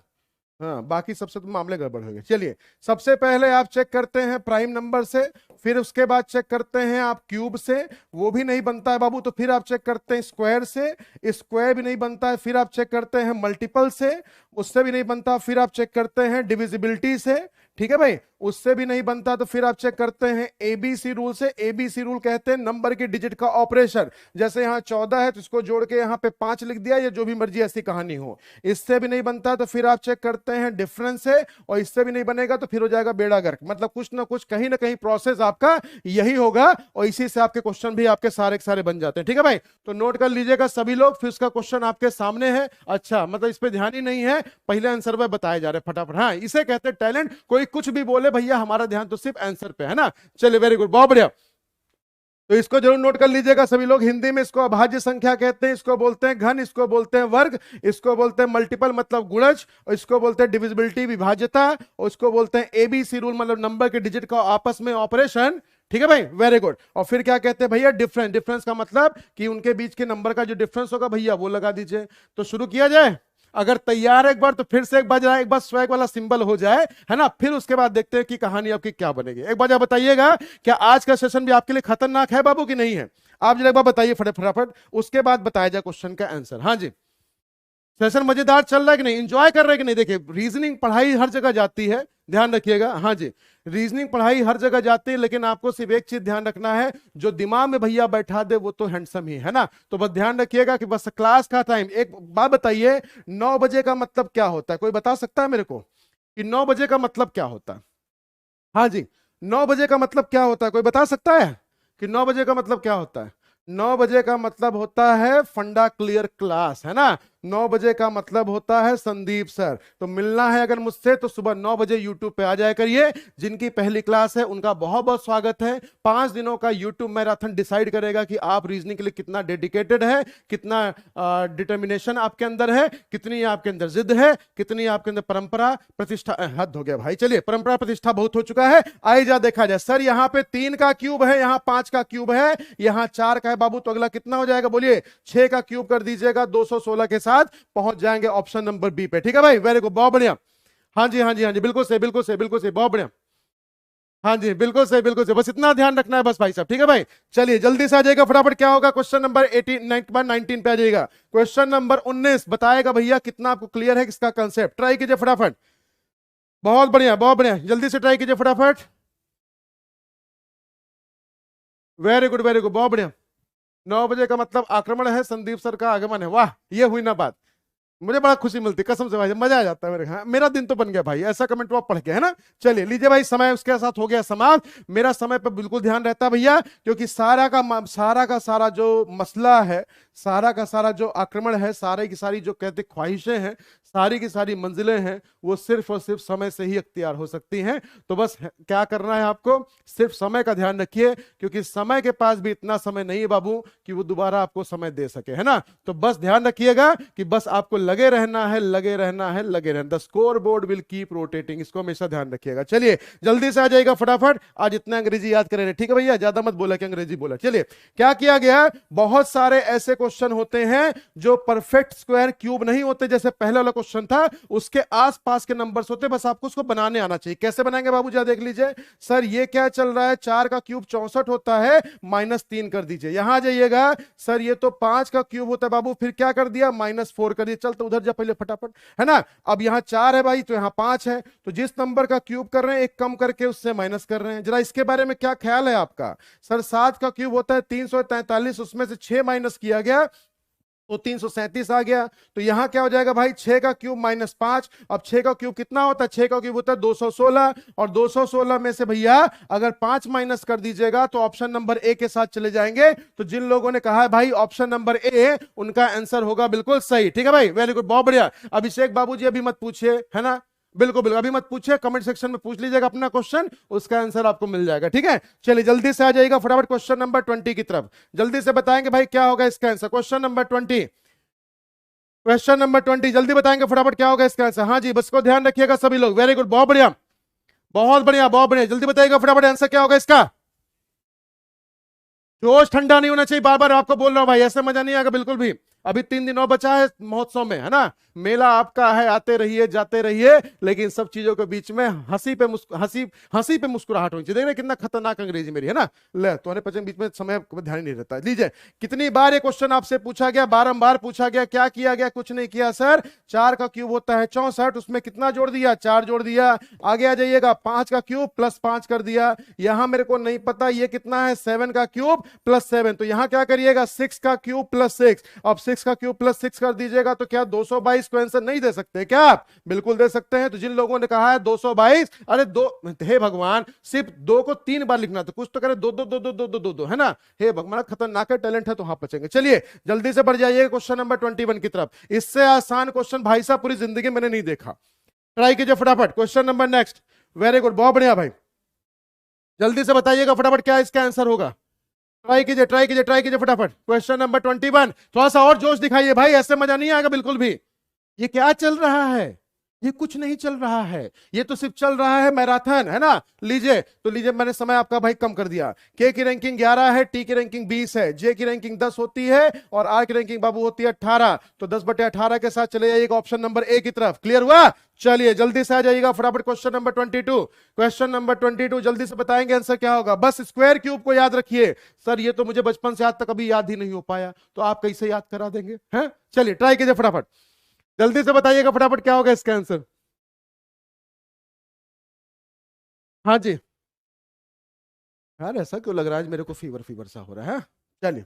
S1: हाँ बाकी सबसे तो मामले गड़बड़ हो गए। चलिए सबसे पहले आप चेक करते हैं प्राइम नंबर से, फिर उसके बाद चेक करते हैं आप क्यूब से, वो भी नहीं बनता है बाबू, तो फिर आप चेक करते हैं स्क्वायर से, स्क्वायर भी नहीं बनता है, फिर आप चेक करते हैं मल्टीपल से, उससे भी नहीं बनता, फिर आप चेक करते हैं डिविजिबिलिटी से। ठीक है भाई, उससे भी नहीं बनता तो फिर आप चेक करते हैं एबीसी रूल से। एबीसी रूल कहते हैं नंबर के डिजिट का ऑपरेशन। जैसे यहाँ 14 है तो इसको जोड़ के यहाँ पे 5 लिख दिया, या जो भी मर्जी ऐसी कहानी हो। इससे भी नहीं बनता तो फिर आप चेक करते हैं डिफरेंस से, और इससे भी नहीं बनेगा तो फिर हो जाएगा बेड़ा गर्क। मतलब कुछ ना कुछ कहीं ना कहीं प्रोसेस आपका यही होगा, और इसी से आपके क्वेश्चन भी आपके सारे के सारे बन जाते हैं। ठीक है भाई, तो नोट कर लीजिएगा सभी लोग, फिर उसका क्वेश्चन आपके सामने है। अच्छा मतलब इस पे ध्यान ही नहीं है, पहले आंसर में बताए जा रहे फटाफट। हाँ इसे कहते हैं टैलेंट, कोई कुछ भी बोले भैया हमारा ध्यान तो सिर्फ आंसर पे है ना। चलिए वेरी गुड, बहुत बढ़िया। तो इसको जरूर नोट कर लीजिएगा सभी लोग। हिंदी में इसको अभाज्य संख्या कहते हैं, इसको बोलते हैं घन, इसको बोलते हैं वर्ग, इसको बोलते हैं मल्टीपल मतलब गुणज, और इसको बोलते हैं डिविजिबिलिटी विभाज्यता, और इसको बोलते हैं एबीसी रूल मतलब नंबर के डिजिट का आपस में ऑपरेशन। ठीक है भाई, वेरी गुड। और फिर क्या कहते हैं भैया डिफरेंस। डिफरेंस का मतलब कि उनके बीच के नंबर का जो डिफरेंस होगा भैया वो लगा दीजिए। तो शुरू किया जाए, अगर तैयार है एक बार तो फिर से एक बार एक बार स्वैग वाला सिंबल हो जाए, है ना, फिर उसके बाद देखते हैं कि कहानी आपकी क्या बनेगी। एक बार बताइएगा क्या आज का सेशन भी आपके लिए खतरनाक है बाबू कि नहीं है। आप जरा एक बार बताइए फटाफट, उसके बाद बताया जाए क्वेश्चन का आंसर। हाँ जी सेशन मजेदार चल रहा है कि नहीं, एंजॉय कर रहे हैं कि नहीं? देखिए रीजनिंग पढ़ाई हर जगह जाती है, ध्यान रखिएगा। हाँ जी, रीजनिंग पढ़ाई हर जगह जाती है, लेकिन आपको सिर्फ एक चीज ध्यान रखना है, जो दिमाग में भैया बैठा दे वो तो हैंडसम ही है ना। तो बस ध्यान रखिएगा कि बस क्लास का टाइम, एक बात बताइए, 9 बजे का मतलब क्या होता है? कोई बता सकता है मेरे को कि 9 बजे का मतलब क्या होता है? हाँ जी, 9 बजे का मतलब क्या होता है? कोई बता सकता है कि 9 बजे का मतलब क्या होता है? 9 बजे का मतलब होता है फंडा क्लियर क्लास, है ना। 9 बजे का मतलब होता है संदीप सर। तो मिलना है अगर मुझसे तो सुबह 9 बजे यूट्यूब पे आ जाया करिए। जिनकी पहली क्लास है उनका बहुत बहुत स्वागत है। 5 दिनों का यूट्यूब मैराथन डिसाइड करेगा कि आप रीजनिंग के लिए कितना डेडिकेटेड है, कितना डिटर्मिनेशन आपके अंदर है, कितनी आपके अंदर जिद है, कितनी आपके अंदर परंपरा प्रतिष्ठा। हद हो गया भाई, चलिए परंपरा प्रतिष्ठा बहुत हो चुका है। आई जा देखा जाए। सर यहाँ पे 3 का क्यूब है, यहाँ 5 का क्यूब है, यहाँ 4 का है बाबू, तो अगला कितना हो जाएगा बोलिए? 6 का क्यूब कर दीजिएगा, 216 के साथ पहुंच जाएंगे ऑप्शन नंबर बी पे। ठीक है भाई, वेरी गुड, बहुत बढ़िया। हाँ जी हाँ जी हाँ जी, बिल्कुल सही बिल्कुल सही बिल्कुल सही, बहुत बढ़िया। हाँ जी बिल्कुल सही बिल्कुल सही, बस इतना ध्यान रखना है बस भाई साहब। ठीक है भाई, चलिए जल्दी से आ जाएगा फटाफट। क्या होगा? क्वेश्चन नंबर 19 पे आ जाएगा। क्वेश्चन नंबर 19 बताएगा भैया कितना आपको क्लियर है किसका कंसेप्ट। ट्राई कीजिए फटाफट, बहुत बढ़िया बहुत बढ़िया, जल्दी से ट्राई कीजिए फटाफट। वेरी गुड वेरी गुड, बहुत बढ़िया। 9 बजे का मतलब आक्रमण है, संदीप सर का आगमन है। वाह, ये हुई ना बात। मुझे बड़ा खुशी मिलती कसम से भाई, मजा आ जाता है मेरे। हाँ, मेरा दिन तो बन गया भाई, ऐसा कमेंट आप पढ़ के, है ना। चलिए लीजिए भाई, समय उसके साथ हो गया समाप्त। मेरा समय पर बिल्कुल ध्यान रहता है भैया, क्योंकि सारा का सारा जो मसला है, सारा का सारा जो आक्रमण है, सारे की सारी जो कहते ख्वाहिशें हैं, सारी की सारी मंजिलें हैं, वो सिर्फ और सिर्फ समय से ही अख्तियार हो सकती हैं। तो बस क्या करना है आपको, सिर्फ समय का ध्यान रखिए, क्योंकि समय के पास भी इतना समय नहीं है बाबू कि वो दोबारा आपको समय दे सके, है ना। तो बस ध्यान रखिएगा कि बस आपको लगे रहना है लगे रहना है लगे रहना। The score board will keep rotating, इसको हमेशा ध्यान रखिएगा। चलिए जल्दी से आ जाएगा फटाफट। आज इतना अंग्रेजी याद करें, ठीक है भैया, ज्यादा मत बोला कि अंग्रेजी बोला। चलिए क्या किया गया, बहुत सारे ऐसे क्वेश्चन होते हैं जो परफेक्ट स्क्वायर क्यूब नहीं होते, जैसे पहले वाला क्वेश्चन था उसके आसपास के नंबर्स होते, बस आपको उसको बनाने आना चाहिए। कैसे बनाएंगे बाबू जी देख लीजिए। सर ये क्या चल रहा है, 4 का क्यूब 64 होता है, -3 कर दीजिए। यहां आ जाइएगा। सर ये तो 5 का क्यूब होता है बाबू, फिर क्या कर दिया, -4 कर दिया। चल तो उधर जा पहले फटाफट, है ना। अब यहां 4 है भाई, तो यहां 5 है, तो जिस नंबर का क्यूब कर रहे हैं एक कम करके उससे माइनस कर रहे हैं। जरा इसके बारे में क्या ख्याल है आपका। सर 7 का क्यूब होता है 343, उसमें से 6 माइनस किया गया तो 337 आ गया। तो यहां क्या हो जाएगा भाई, 6 का क्यूब -5। अब 6 का क्यूब कितना होता है, 6 का क्यूब होता है 216, और 216 में से भैया अगर 5 माइनस कर दीजिएगा तो ऑप्शन नंबर ए के साथ चले जाएंगे। तो जिन लोगों ने कहा है भाई ऑप्शन नंबर ए, उनका आंसर होगा बिल्कुल सही। ठीक है भाई, वेरी गुड, बहुत बढ़िया। अभिषेक बाबूजी अभी मत पूछिए, है ना, बिल्कुल बिल्कुल अभी मत पूछिए, कमेंट सेक्शन में पूछ लीजिएगा अपना क्वेश्चन, उसका आंसर आपको मिल जाएगा। ठीक है, चलिए जल्दी से आ जाइएगा फटाफट क्वेश्चन नंबर 20 की तरफ। जल्दी से बताएंगे भाई क्या होगा इसका answer. Question number 20, question number 20 जल्दी बताएंगे फटाफट क्या होगा इसका आंसर। हाँ जी, बस को ध्यान रखिएगा सभी लोग। वेरी गुड, बहुत बढ़िया बहुत बढ़िया बहुत बढ़िया, जल्दी बताइएगा फटाफट आंसर क्या होगा इसका। जोश ठंडा नहीं होना चाहिए, बार बार आपको बोल रहा हूं भाई, ऐसे मजा नहीं आएगा बिल्कुल भी। अभी 3 दिन और बचा है महोत्सव में, है ना। मेला आपका है, आते रहिए जाते रहिए, लेकिन सब चीजों के बीच में हंसी पे मुस्कुराहट होनी चाहिए। देख रहे कितना खतरनाक अंग्रेजी मेरी, है ना। ले तो बीच में समय ध्यान नहीं रहता। लीजिए, कितनी बार ये क्वेश्चन आपसे पूछा गया, बारंबार पूछा गया, क्या किया गया, कुछ नहीं किया सर। 4 का क्यूब होता है 64, उसमें कितना जोड़ दिया, 4 जोड़ दिया। आगे आ जाइएगा, 5 का क्यूब +5 कर दिया। यहां मेरे को नहीं पता ये कितना है, 7 का क्यूब +7, तो यहां क्या करिएगा, 6 का क्यूब +6। अब 6 का क्यूब +6 कर दीजिएगा तो क्या 222 को आंसर नहीं दे सकते क्या आप? बिल्कुल दे सकते हैं। तो जिन लोगों ने कहा है 222, अरे दो, हे भगवान, सिर्फ 2 को 3 बार लिखना, तो कुछ तो करे 2 2 2 2 2 2 2, है ना। हे भगवान, खतरनाक टैलेंट है तो हाँ बचेंगे। चलिए जल्दी से बढ़ जाइए क्वेश्चन नंबर 21 की तरफ। इससे आसान क्वेश्चन भाई साहब पूरी जिंदगी मैंने नहीं देखा। ट्राई कीजिए फटाफट, question number next. Very good, बहुत बढ़िया भाई, जल्दी से बताइएगा फटाफट क्या इसका आंसर होगा। ट्राई कीजिए ट्राई कीजिए ट्राई कीजिए फटाफट। क्वेश्चन नंबर 21, थोड़ा सा और जोश दिखाइए भाई, ऐसे मजा नहीं आएगा बिल्कुल भी। ये क्या चल रहा है, ये कुछ नहीं चल रहा है, ये तो सिर्फ चल रहा है मैराथन, है ना। लीजिए तो लीजिए, मैंने समय आपका भाई कम कर दिया। के की रैंकिंग 11 है, टी की रैंकिंग 20 है, जे की रैंकिंग 10 होती है, और आर की रैंकिंग बाबू होती है 18। तो 10/18 के साथ चले जाइएगा ऑप्शन नंबर ए की तरफ। क्लियर हुआ? चलिए जल्दी से आ जाइएगा फटाफट क्वेश्चन नंबर 22। क्वेश्चन नंबर 22 जल्दी से बताएंगे आंसर क्या होगा। बस स्क्वायर क्यूब को याद रखिए। सर ये तो मुझे बचपन से आज तक कभी याद ही नहीं हो पाया, तो आप कैसे याद करा देंगे हैं। चलिए ट्राई कीजिए फटाफट। जल्दी से बताइएगा फटाफट क्या होगा इसका आंसर। हाँ जी। यार ऐसा क्यों लग रहा है आज मेरे को फीवर फीवर सा हो रहा है। चलिए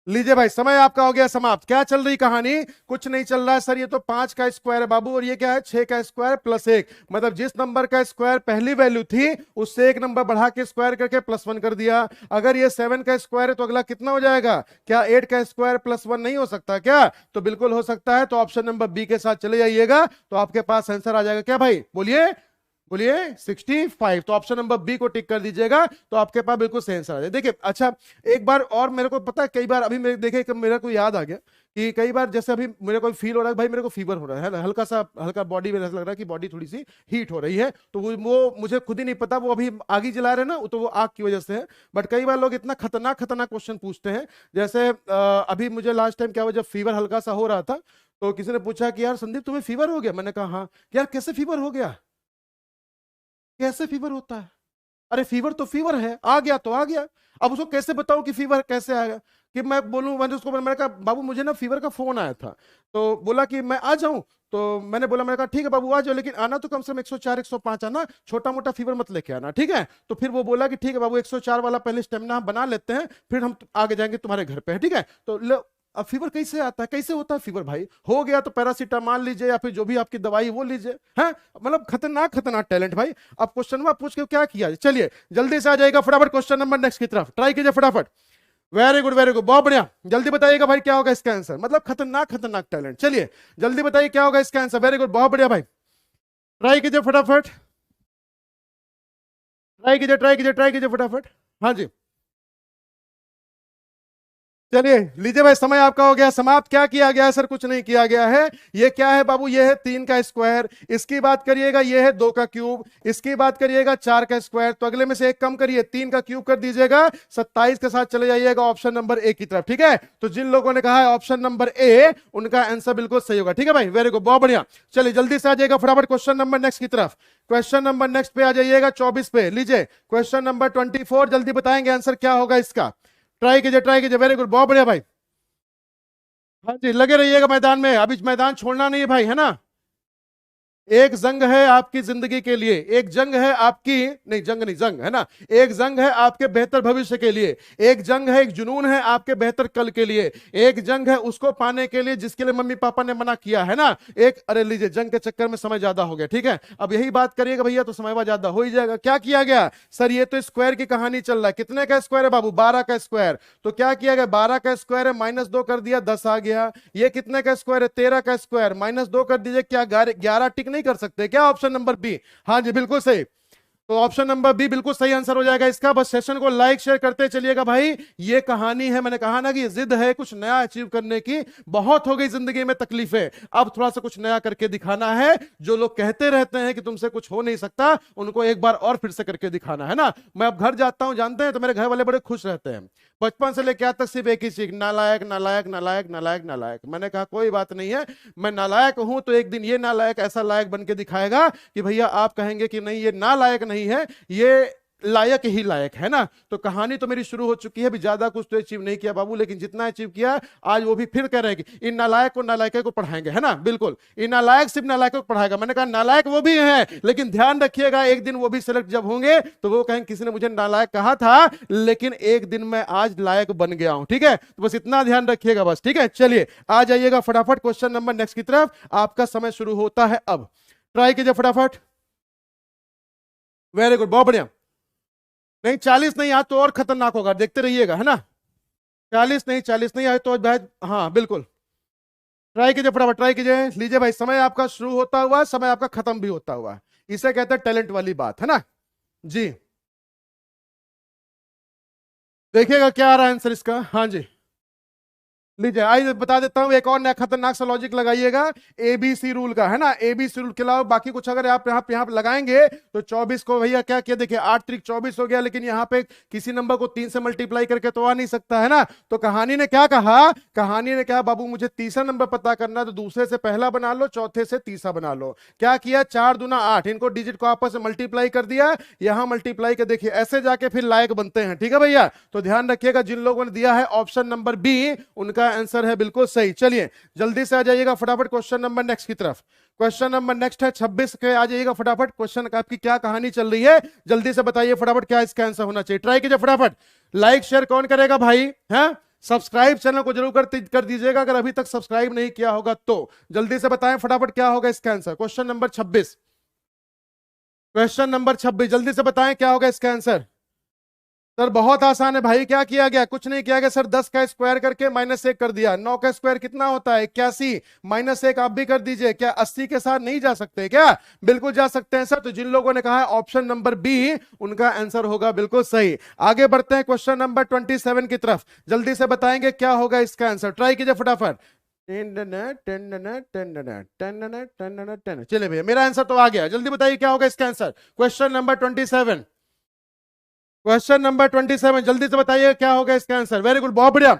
S1: लीजिए भाई, समय आपका हो गया समाप्त। क्या चल रही कहानी? कुछ नहीं चल रहा है सर, ये तो 5 का स्क्वायर है बाबू, और ये क्या है 6 का स्क्वायर प्लस 1। मतलब जिस नंबर का स्क्वायर पहली वैल्यू थी उससे एक नंबर बढ़ा के स्क्वायर करके +1 कर दिया। अगर ये 7 का स्क्वायर है तो अगला कितना हो जाएगा? क्या 8 का स्क्वायर +1 नहीं हो सकता क्या? तो बिल्कुल हो सकता है। तो ऑप्शन नंबर बी के साथ चले जाइएगा तो आपके पास आंसर आ जाएगा। क्या भाई बोलिए बोलिए? 65। तो ऑप्शन नंबर बी को टिक कर दीजिएगा तो आपके पास बिल्कुल सही आंसर आ जाए। देखिए अच्छा, एक बार और मेरे को पता है, कई बार अभी मेरे देखे मेरे को याद आ गया कि कई बार जैसे अभी मेरे को फील हो रहा है भाई, मेरे को फीवर हो रहा है, हल्का सा हल्का बॉडी में ऐसा लग रहा है कि बॉडी थोड़ी सी हीट हो रही है। तो वो मुझे खुद ही नहीं पता, वो अभी आग ही जला रहे ना, तो वो आग की वजह से है। बट कई बार लोग इतना खतरनाक खतरनाक क्वेश्चन पूछते हैं। जैसे अभी मुझे लास्ट टाइम क्या हुआ, जब फीवर हल्का सा हो रहा था तो किसी ने पूछा कि यार संदीप तुम्हें फीवर हो गया? मैंने कहा हाँ। यार कैसे फीवर हो गया? कैसे फीवर होता है? अरे फीवर तो फीवर है, आ गया तो आ गया। अब उसको कैसे बताऊं कि फीवर कैसे आएगा? कि मैं बोलूं, मैंने कहा बाबू मुझे ना फीवर का फोन आया था, तो बोला कि मैं आ जाऊं। तो मैंने बोला, मैंने कहा ठीक है बाबू आ जाओ, लेकिन आना तो कम से कम 104 105 आना, छोटा मोटा फीवर मत लेके आना, ठीक है? तो फिर वो बोला कि ठीक है बाबू 104 वाला पहले स्टेमिना हम बना लेते हैं, फिर हम आगे जाएंगे तुम्हारे घर पे, ठीक है? तो अब फीवर कैसे आता है, कैसे होता है फीवर भाई? हो गया तो पैरासीटामॉल लीजिए या फिर जो भी आपकी दवाई वो लीजिए, है? मतलब खतरनाक खतरनाक टैलेंट भाई। अब क्वेश्चन पूछ के क्या किया? चलिए जल्दी से आ जाएगा फटाफट क्वेश्चन नंबर नेक्स्ट की तरफ, ट्राई कीजिए फटाफट। वेरी गुड वेरी गुड, बहुत बढ़िया। जल्दी बताइएगा भाई क्या होगा इसका आंसर। मतलब खतरनाक खतरनाक टैलेंट। चलिए जल्दी बताइए क्या होगा इसका आंसर। वेरी गुड, बहुत बढ़िया भाई, ट्राई कीजिए फटाफट, ट्राई कीजिए ट्राई कीजिए ट्राई कीजिए फटाफट। हाँ जी, चलिए लीजिए भाई, समय आपका हो गया समाप्त। क्या किया गया है सर? कुछ नहीं किया गया है। ये क्या है बाबू? ये है 3 का स्क्वायर। इसकी बात करिएगा ये है 2 का क्यूब। इसकी बात करिएगा 4 का स्क्वायर। तो अगले में से एक कम करिए, 3 का क्यूब कर दीजिएगा। 27 के साथ चले जाइएगा ऑप्शन नंबर ए की तरफ, ठीक है? तो जिन लोगों ने कहा है ऑप्शन नंबर ए, उनका आंसर बिल्कुल सही होगा, ठीक है भाई? वेरी गुड, बहुत बढ़िया। चलिए जल्दी से आ जाएगा फटाफट क्वेश्चन नंबर नेक्स्ट की तरफ। क्वेश्चन नंबर नेक्स्ट पे आ जाइएगा 24 पे। लीजिए क्वेश्चन नंबर 24, जल्दी बताएंगे आंसर क्या होगा इसका। ट्राई कीजिए ट्राई कीजिए, वेरी गुड, बहुत बढ़िया भाई। हाँ जी, लगे रहिएगा मैदान में, अभी मैदान छोड़ना नहीं है भाई, है ना? एक जंग है आपकी जिंदगी के लिए, एक जंग है आपकी, नहीं जंग नहीं जंग है ना, एक जंग है आपके बेहतर भविष्य के लिए, एक जंग है, एक जुनून है आपके बेहतर कल के लिए, एक जंग है उसको पाने के लिए जिसके लिए मम्मी पापा ने मना किया है ना। एक, अरे लीजिए, जंग के चक्कर में समय ज्यादा हो गया, ठीक है? अब यही बात करिएगा भैया तो समय ज्यादा हो ही जाएगा। क्या किया गया सर? ये तो स्क्वायर की कहानी चल रहा है। कितने का स्क्वायर है बाबू? 12 का स्क्वायर। तो क्या किया गया? 12 का स्क्वायर है, -2 कर दिया, 10 आ गया। ये कितने का स्क्वायर है? 13 का स्क्वायर, -2 कर दीजिए, क्या 11 टिक नहीं कर सकते क्या? Option number B. हाँ जी बिल्कुल सही। तो ऑप्शन नंबर बी बिल्कुल सही आंसर हो जाएगा इसका। बस सेशन को लाइक शेयर करते चलिएगा भाई। ये कहानी है, मैंने कहा ना कि जिद है कुछ नया अचीव करने की। बहुत हो गई जिंदगी में तकलीफें, अब थोड़ा सा कुछ नया करके दिखाना है। जो लोग कहते रहते हैं कि तुमसे कुछ हो नहीं सकता, उनको एक बार और फिर से करके दिखाना है ना। मैं अब घर जाता हूं, जानते हैं, तो मेरे घर वाले बड़े खुश रहते हैं। बचपन से लेकर आज तक सिर्फ एक ही चीज, नालायक नालायक नालायक नालायक नालायक। मैंने कहा कोई बात नहीं है, मैं नालायक हूं तो एक दिन ये नालायक ऐसा लायक बन के दिखाएगा कि भैया आप कहेंगे कि नहीं ये नालायक नहीं है, ये लायक ही लायक है ना। तो कहानी तो मेरी शुरू हो चुकी है, अभी ज्यादा कुछ तो अचीव नहीं किया बाबू, लेकिन जितना अचीव किया आज वो भी फिर कह रहे हैं कि इन नालायक को नालायक को पढ़ाएंगे, है ना? बिल्कुल, इन नालायक सिर्फ नालायक को पढ़ाएगा। मैंने कहा नालायक वो भी है, लेकिन ध्यान रखिएगा एक दिन वो भी सिलेक्ट जब होंगे तो वो कहेंगे किसी ने मुझे नालायक कहा था, लेकिन एक दिन मैं आज लायक बन गया हूं, ठीक है? तो बस इतना ध्यान रखिएगा बस, ठीक है? चलिए आ जाइएगा फटाफट क्वेश्चन नंबर नेक्स्ट की तरफ, आपका समय शुरू होता है अब। ट्राई कीजिए फटाफट। वेरी गुड, बहुत बढ़िया। नहीं 40 नहीं, आज तो और खतरनाक होगा, देखते रहिएगा, है ना? 40 नहीं आए तो भाई, हाँ बिल्कुल। ट्राई कीजिए फटाफट, ट्राई कीजिए। लीजिए भाई, समय आपका शुरू होता हुआ, समय आपका खत्म भी होता हुआ। इसे कहते हैं टैलेंट वाली बात, है ना? जी, देखिएगा क्या आ रहा है आंसर इसका। हाँ जी, लीजिए आइए बता देता हूं, एक और नया खतरनाक सा लॉजिक लगाइएगा एबीसी रूल का, है ना? एबीसी रूल के अलावा बाकी कुछ अगर आप यहाँ पे लगाएंगे तो 24 को भैया क्या किया, देखिए 8 3 24 हो गया, लेकिन यहाँ पे किसी नंबर को 3 से मल्टीप्लाई करके तो आ नहीं सकता, है ना? तो कहानी ने क्या कहा? कहानी ने कहा बाबू मुझे तीसरा नंबर पता करना, तो दूसरे से पहला बना लो, चौथे से तीसरा बना लो। क्या किया? 4 दूना 8, इनको डिजिट को आपस में मल्टीप्लाई कर दिया, यहां मल्टीप्लाई कर, देखिए ऐसे जाके फिर लायक बनते हैं, ठीक है भैया? तो ध्यान रखिएगा, जिन लोगों ने दिया है ऑप्शन नंबर बी, उनका उनका आंसर है बिल्कुल सही। चलिए जल्दी से आ जाइएगा फटाफट क्वेश्चन नंबर नेक्स्ट की तरफ। क्वेश्चन नंबर नेक्स्ट है 26 के, आ जाइएगा फटाफट। क्वेश्चन आपकी क्या कहानी चल रही है जल्दी से बताइए फटाफट, क्या इसका आंसर होना चाहिए। ट्राई कीजिए फटाफट। लाइक शेयर कौन करेगा भाई, है सब्सक्राइब चैनल को जरूर कर दीजिएगा अगर अभी तक सब्सक्राइब नहीं किया होगा तो। जल्दी से बताएं फटाफट क्या होगा इसका answer. Question number 26, question number 26, जल्दी से बताएं क्या होगा इसका आंसर। सर बहुत आसान है भाई, क्या किया गया, कुछ नहीं किया गया सर। 10 का स्क्वायर करके -1 कर दिया। 9 का स्क्वायर कितना होता है 81, -1 आप भी कर दीजिए। क्या 80 के साथ नहीं जा सकते क्या? बिल्कुल जा सकते हैं सर। तो जिन लोगों ने कहा है ऑप्शन नंबर बी, उनका आंसर होगा बिल्कुल सही। आगे बढ़ते हैं क्वेश्चन नंबर 27 की तरफ। जल्दी से बताएंगे क्या होगा इसका आंसर। ट्राई कीजिए फटाफट। चलिए भैया मेरा आंसर तो आ गया, जल्दी बताइए क्या होगा इसका answer. Question number 27, question number 27, जल्दी से बताइए क्या होगा इसका आंसर। वेरी गुड, बहुत बढ़िया।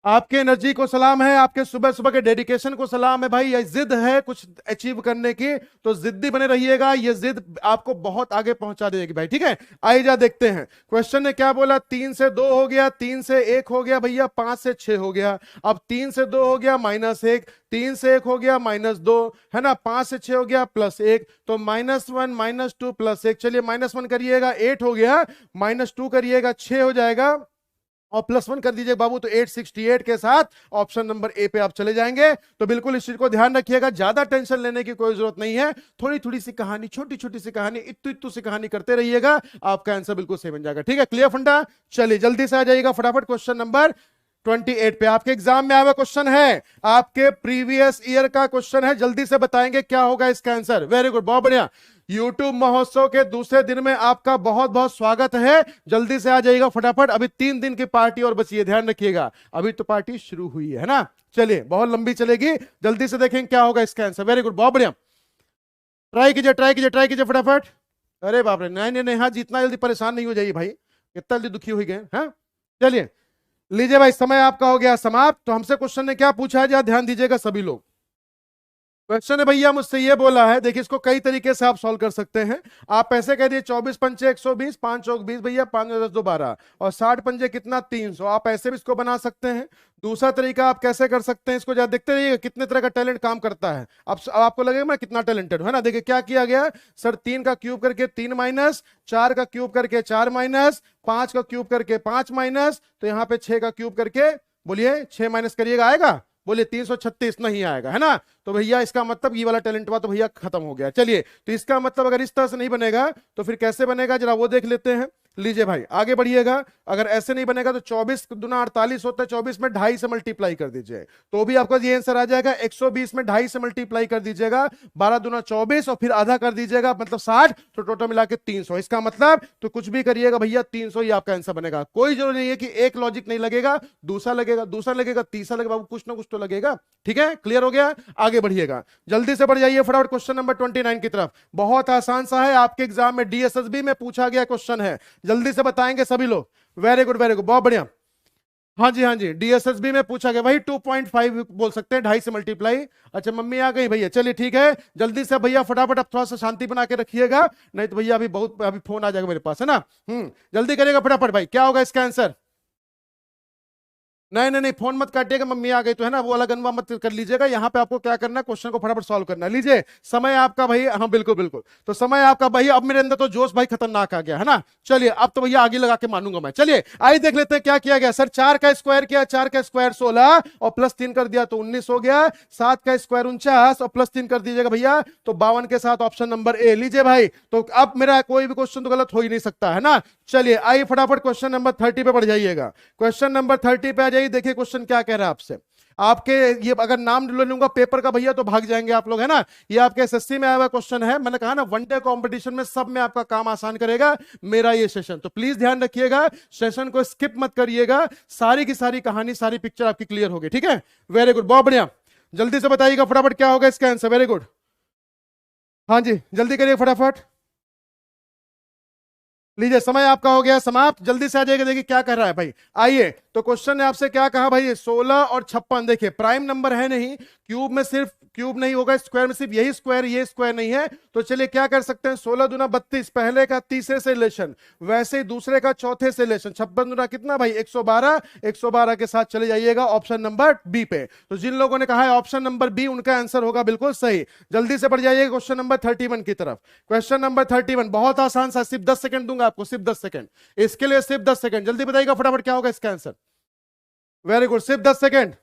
S1: आपके एनर्जी को सलाम है, आपके सुबह सुबह के डेडिकेशन को सलाम है भाई। ये जिद है कुछ अचीव करने की, तो जिद्दी बने रहिएगा। ये जिद आपको बहुत आगे पहुंचा देगी भाई, ठीक है। आइए जा देखते हैं क्वेश्चन ने क्या बोला। 3 से 2 हो गया, 3 से 1 हो गया भैया, 5 से 6 हो गया। अब 3 से 2 हो गया -1, 3 से 1 हो गया -2, है ना। 5 से 6 हो गया +1, तो -1 -2 +1। चलिए -1 करिएगा 8 हो गया, -2 करिएगा 6 हो जाएगा, और +1 कर दीजिए बाबू, तो 868 के साथ ऑप्शन नंबर ए पे आप चले जाएंगे। तो बिल्कुल इस चीज को ध्यान रखिएगा, ज्यादा टेंशन लेने की कोई जरूरत नहीं है। थोड़ी थोड़ी सी कहानी, छोटी छोटी सी कहानी, इत्तू इत्तू सी कहानी करते रहिएगा, आपका आंसर बिल्कुल सही बन जाएगा, ठीक है। क्लियर फंडा। चलिए जल्दी से आ जाइएगा फटाफट क्वेश्चन नंबर 28 पे। आपके एग्जाम में आया हुआ क्वेश्चन है, आपके प्रीवियस ईयर का क्वेश्चन है। जल्दी से बताएंगे क्या होगा इसका आंसर। वेरी गुड, बहुत बढ़िया। यूट्यूब महोत्सव के दूसरे दिन में आपका बहुत बहुत स्वागत है। जल्दी से आ जाइएगा फटाफट। अभी 3 दिन की पार्टी और बची है, ध्यान रखिएगा। अभी तो पार्टी शुरू हुई है ना। चलिए बहुत लंबी चलेगी, जल्दी से देखें क्या होगा इसका आंसर। वेरी गुड, बहुत बढ़िया। ट्राई कीजिए ट्राई कीजिए ट्राई कीजिए फटाफट। अरे बाप रे, नहीं नहीं नहीं, हाँ जितना जल्दी परेशान नहीं हो जाइए भाई, कितना जल्दी दुखी हुई गए। हाँ चलिए लीजिए भाई, समय आपका हो गया समाप्त। तो हमसे क्वेश्चन ने क्या पूछा है, जरा ध्यान दीजिएगा सभी लोग। क्वेश्चन है भैया मुझसे ये बोला है, देखिए इसको कई तरीके से आप सॉल्व कर सकते हैं। आप ऐसे कह दिए 24 पंचे 120, 5 चौक 20 भैया, 5 10 2 12, और 60 पंजे कितना 300। आप ऐसे भी इसको बना सकते हैं। दूसरा तरीका आप कैसे कर सकते हैं, इसको जरा देखते रहिएगा कितने तरह का टैलेंट काम करता है। अब आपको लगेगा मैं कितना टैलेंटेड हूं, है ना। देखिए क्या किया गया सर, 3 का क्यूब करके 3 माइनस, 4 का क्यूब करके 4 माइनस, 5 का क्यूब करके 5 माइनस, तो यहाँ पे 6 का क्यूब करके, बोलिए 6 माइनस करिएगा, आएगा बोलिए 336, नहीं आएगा, है ना। तो भैया इसका मतलब ये वाला टैलेंट हुआ तो भैया खत्म हो गया। चलिए तो इसका मतलब अगर इस तरह से नहीं बनेगा तो फिर कैसे बनेगा, जरा वो देख लेते हैं। लीजिए भाई आगे बढ़िएगा। अगर ऐसे नहीं बनेगा तो 24 दूना 48 होता है, 24 में 2.5 से मल्टीप्लाई कर दीजिए तो भी आपका ये आंसर आ जाएगा। 120 में 2.5 से मल्टीप्लाई कर दीजिएगा, 12 दूना 24, और फिर आधा कर दीजिएगा मतलब 60, तो टोटल मिला के 300। इसका मतलब तो कुछ भी करिएगा भैया 300 ही आपका आंसर बनेगा। कोई जरूरी नहीं है कि एक लॉजिक नहीं लगेगा, दूसरा लगेगा, दूसरा लगेगा, तीसरा लगेगा, बाबू कुछ ना कुछ तो लगेगा, ठीक है। क्लियर हो गया, आगे बढ़िएगा। जल्दी से बढ़ जाइए फटाफट क्वेश्चन नंबर 29 की तरफ। बहुत आसान सा है, आपके एग्जाम में डीएसएसबी में पूछा गया क्वेश्चन है। जल्दी से बताएंगे सभी लोग। वेरी गुड वेरी गुड, बहुत बढ़िया। हाँ जी हाँ जी, डीएसएसबी में पूछा गया वही 2.5 बोल सकते हैं, 2.5 से मल्टीप्लाई। अच्छा मम्मी आ गई भैया, चलिए ठीक है। जल्दी से भैया फटाफट, अब थोड़ा सा शांति बना के रखिएगा, नहीं तो भैया अभी फोन आ जाएगा मेरे पास, है ना। जल्दी करिएगा फटाफट भाई, क्या होगा इसका आंसर। नहीं नहीं नहीं, फोन मत काटिएगा, मम्मी आ गई तो, है ना। वो अलग अनवा मत कर लीजिएगा। यहाँ पे आपको क्या करना है, क्वेश्चन को फटाफट सॉल्व करना है। लीजिए समय आपका भाई, हाँ बिल्कुल बिल्कुल, तो समय आपका भाई। अब मेरे अंदर तो जोश भाई खतरनाक आ गया, है ना। चलिए अब तो भैया आगे लगा के मानूंगा मैं। चलिए आइए देख लेते हैं क्या किया गया सर। 4 का स्क्वायर किया, 4 का स्क्वायर 16, और +3 कर दिया तो 19 हो गया। 7 का स्क्वायर 49, और +3 कर दीजिएगा भैया तो 52 के साथ ऑप्शन नंबर ए। लीजिए भाई, तो अब मेरा कोई भी क्वेश्चन तो गलत हो ही नहीं सकता, है ना। चलिए आइए फटाफट क्वेश्चन नंबर 30 पे बढ़ जाइएगा। क्वेश्चन नंबर 30 पे आ जाइए। देखिए क्वेश्चन क्या कह रहा है आपसे। आपके ये अगर नाम ले लूंगा पेपर का भैया तो भाग जाएंगे आप लोग, है ना। ये आपके एसएससी में आया हुआ क्वेश्चन है। मैंने कहा ना वनडे कंपटीशन में सब में आपका काम आसान करेगा मेरा ये सेशन, तो प्लीज ध्यान रखिएगा, सेशन को स्किप मत करिएगा। सारी की सारी कहानी, सारी पिक्चर आपकी क्लियर होगी, ठीक है। वेरी गुड, बहुत बढ़िया। जल्दी से बताइएगा फटाफट क्या होगा इसका आंसर। वेरी गुड, हाँ जी जल्दी करिए फटाफट। लीजिए समय आपका हो गया समाप्त। जल्दी से आ जाइएगा, देखिए क्या कर रहा है भाई। आइए तो क्वेश्चन ने आपसे क्या कहा भाई, 16 और 56। देखिए प्राइम नंबर है नहीं क्यूब में सिर्फ क्यूब नहीं होगा, स्क्वायर में सिर्फ यही स्क्वायर, ये स्क्वायर नहीं है। तो चलिए क्या कर सकते हैं, 16 दूना 32, पहले का तीसरे से रिलेशन, वैसे ही दूसरे का चौथे से रिलेशन, 56 दूना कितना भाई 112, 112 के साथ चले जाइएगा ऑप्शन नंबर बी पे। तो जिन लोगों ने कहा है ऑप्शन नंबर बी, उनका आंसर होगा बिल्कुल सही। जल्दी से बढ़ जाइए क्वेश्चन नंबर 31 की तरफ। क्वेश्चन नंबर 31 बहुत आसान सा, सिर्फ 10 सेकंड दूंगा आपको, सिर्फ 10 सेकंड, इसके लिए सिर्फ 10 सेकंड। जल्दी बताइएगा फटाफट क्या होगा इसका आंसर। वेरी गुड, सिर्फ 10 सेकंड।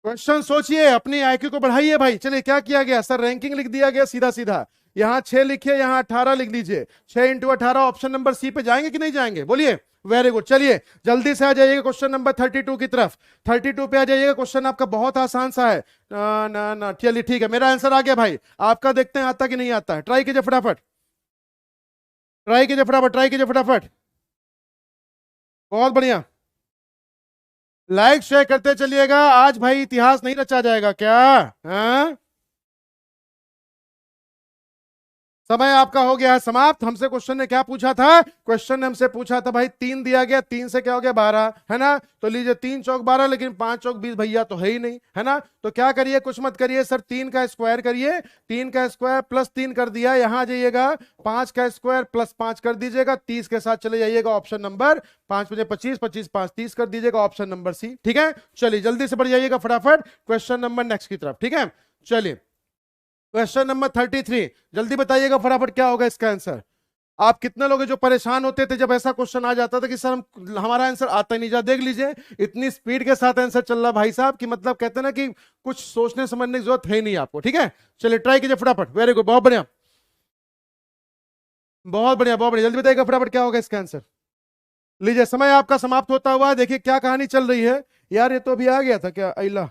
S1: क्वेश्चन सोचिए, अपनी आईक्यू को बढ़ाइए भाई। चलिए क्या किया गया सर, रैंकिंग लिख दिया गया सीधा सीधा, यहां 6 लिखिए, यहां 18 लिख लीजिए। 6 इंटू 18 ऑप्शन नंबर सी पे जाएंगे कि नहीं जाएंगे, बोलिए। वेरी गुड, चलिए जल्दी से आ जाइएगा क्वेश्चन नंबर 32 की तरफ। 32 पे आ जाइएगा, क्वेश्चन आपका बहुत आसान सा है। ना ना ना, चलिए ठीक है, मेरा आंसर आ गया भाई, आपका देखते हैं आता कि नहीं आता है। ट्राई कीजिए फटाफट, ट्राई कीजिए फटाफट, ट्राई कीजिए फटाफट। बहुत बढ़िया, लाइक शेयर करते चलिएगा। आज भाई इतिहास नहीं रचा जाएगा क्या? हाँ, समय आपका हो गया है समाप्त। हमसे क्वेश्चन ने क्या पूछा था, क्वेश्चन ने हमसे पूछा था भाई 3 दिया गया, 3 से क्या हो गया 12, है ना। तो लीजिए 3 चौक 12, लेकिन 5 चौक 20 भैया तो है ही नहीं, है ना। तो क्या करिए, कुछ मत करिए सर, 3 का स्क्वायर करिए, 3 का स्क्वायर प्लस 3 कर दिया, यहां जाइएगा 5 का स्क्वायर प्लस 5 कर दीजिएगा, 30 के साथ चले जाइएगा ऑप्शन नंबर 5 बजे 25, 25 5 30 कर दीजिएगा ऑप्शन नंबर सी। ठीक है, चलिए जल्दी से बढ़ जाइएगा फटाफट क्वेश्चन नंबर नेक्स्ट की तरफ। ठीक है, चलिए क्वेश्चन नंबर 33, जल्दी बताइएगा फटाफट क्या होगा इसका आंसर। आप कितने लोग हैं जो परेशान होते थे जब ऐसा क्वेश्चन आ जाता था कि सर हम हमारा आंसर आता ही नहीं, जा देख लीजिए इतनी स्पीड के साथ आंसर चल रहा भाई साहब कि मतलब कहते हैं ना कि कुछ सोचने समझने की जरूरत है नहीं आपको। ठीक है, चलिए ट्राई कीजिए फटाफट। वेरी गुड, बहुत बढ़िया, बहुत बढ़िया, बहुत बढ़िया। जल्दी बताइएगा फटाफट क्या होगा इसका आंसर। लीजिए समय आपका समाप्त होता हुआ, देखिए क्या कहानी चल रही है। यार ये तो अभी आ गया था क्या, अल्लाह।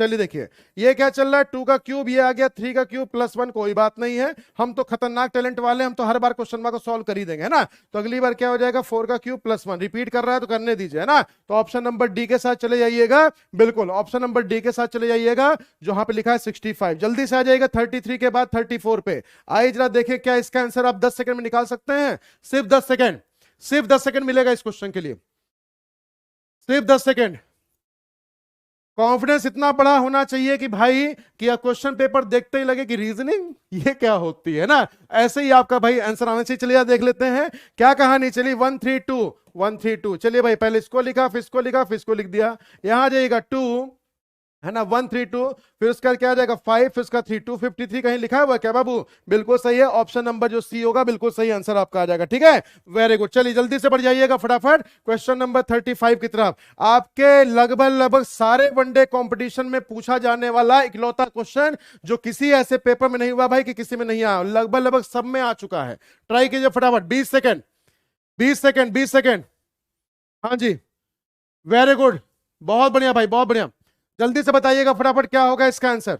S1: चलिए देखिए ये क्या चल रहा है, 2 का क्यूब, ये आ गया 3 का क्यूब प्लस 1, कोई बात नहीं है, हम तो खतरनाक टैलेंट वाले, हम तो हर बार क्वेश्चन को सॉल्व कर ही देंगे, है ना। तो अगली बार क्या हो जाएगा, 4 का क्यूब प्लस 1, रिपीट कर रहा है तो करने दीजिए, है ना। तो ऑप्शन नंबर डी के साथ चले जाइएगा, बिल्कुल ऑप्शन नंबर डी के साथ चले जाइएगा, जहां पे लिखा है 65। जल्दी से आ जाएगा 33 के बाद 34 पे। आइए जरा देखें क्या इसका आंसर आप 10 सेकंड में निकाल सकते हैं, सिर्फ 10 सेकंड, सिर्फ 10 सेकंड मिलेगा इस क्वेश्चन के लिए, सिर्फ 10 सेकंड। कॉन्फिडेंस इतना बड़ा होना चाहिए कि भाई कि क्वेश्चन पेपर देखते ही लगे कि रीजनिंग ये क्या होती है ना, ऐसे ही आपका भाई आंसर आना चाहिए। चलिए देख लेते हैं क्या कहानी चली। 132, 132, चलिए भाई पहले इसको लिखा, फिर इसको लिखा, फिर इसको लिख दिया, यहां जाइएगा 2, है ना, 132, फिर उसका क्या आ जाएगा 5, फिर उसका 3, 253 कहीं लिखा हुआ क्या बाबू, बिल्कुल सही है, ऑप्शन नंबर जो सी होगा बिल्कुल सही आंसर आपका आ जाएगा। ठीक है, वेरी गुड, चलिए जल्दी से बढ़ जाइएगा फटाफट क्वेश्चन नंबर 35 की तरफ। आपके लगभग सारे वनडे कंपटीशन में पूछा जाने वाला इकलौता क्वेश्चन जो किसी ऐसे पेपर में नहीं हुआ भाई कि किसी में नहीं आया, लगभग सब में आ चुका है। ट्राई कीजिए फटाफट, 20 सेकेंड, 20 सेकेंड, 20 सेकेंड। हाँ जी, वेरी गुड, बहुत बढ़िया भाई, बहुत बढ़िया। जल्दी से बताइएगा फटाफट क्या होगा इसका आंसर।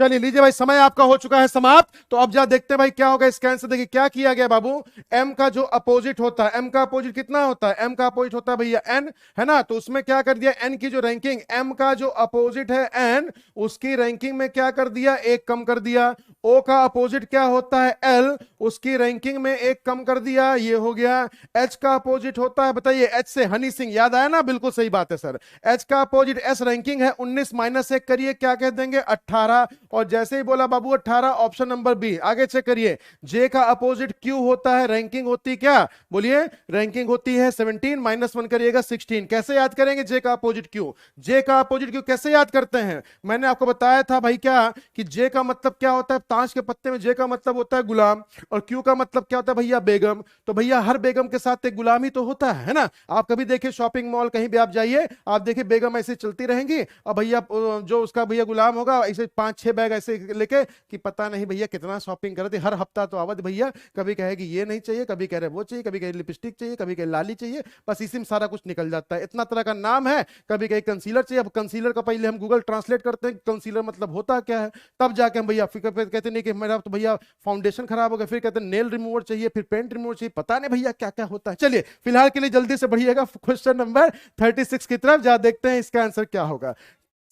S1: चलिए लीजिए भाई समय आपका हो चुका है समाप्त। तो अब जा देखते हैं भाई क्या होगा इसका आंसर। देखिए क्या किया गया बाबू, m का जो अपोजिट होता है, m का अपोजिट कितना होता है, m का अपोजिट होता है भैया n, है ना। तो उसमें क्या कर दिया, n की जो रैंकिंग, m का जो अपोजिट है n, उसकी रैंकिंग में क्या कर दिया, एक कम कर दिया। o का अपोजिट क्या होता है l, उसकी रैंकिंग में एक कम कर दिया, ये हो गया। h का अपोजिट होता है, बताइए h से हनी सिंह याद आया ना, बिल्कुल सही बात है सर। h का अपोजिट, s रैंकिंग है 19 माइनस 1 करिए, क्या कह देंगे 18, और जैसे ही बोला बाबू 18, ऑप्शन नंबर बी। आगे चेक करिए, जे का अपोजिट क्यू होता है, रैंकिंग होती क्या, बोलिए, रैंकिंग होती है 17 माइनस 1 करिएगा 16। कैसे याद करेंगे जे का अपोजिट क्यू, जे का अपोजिट क्यू कैसे याद करते हैं, मैंने आपको बताया था भाई क्या कि जे का मतलब क्या होता है, ताश के पत्ते में जे का मतलब होता है गुलाम, और क्यू का मतलब क्या होता है भैया बेगम। तो भैया हर बेगम के साथ एक गुलाम ही तो होता है ना। आप कभी देखिए शॉपिंग मॉल कहीं भी आप जाइए, आप देखिए बेगम ऐसे चलती रहेंगी, और भैया जो उसका भैया गुलाम होगा ऐसे 5-6 बैग ऐसे लेके कि पता नहीं भैया कितना शॉपिंग कर दी, हर हफ्ता तो आवत भैया, कभी कहेगी ये नहीं चाहिए, कभी कह रहे वो चाहिए, कभी कहे लिपस्टिक चाहिए, कभी कहे लाली चाहिए, बस इसी में सारा कुछ निकल जाता है। इतना तरह का नाम है, कभी कहे कंसीलर चाहिए। अब कंसीलर का पहले हम गूगल ट्रांसलेट करते हैं कंसीलर मतलब होता क्या है, तब जाके हम भैया फिर कहते नहीं कि मेरा तो भैया फाउंडेशन खराब हो गया, फिर कहते हैं नेल रिमूवर चाहिए, फिर पेंट रिमूवर चाहिए, पता नहीं भैया क्या क्या होता है। चलिए फिलहाल के लिए जल्दी से बढ़िएगा क्वेश्चन नंबर 36 की तरफ, जा देखते हैं इसका आंसर क्या होगा।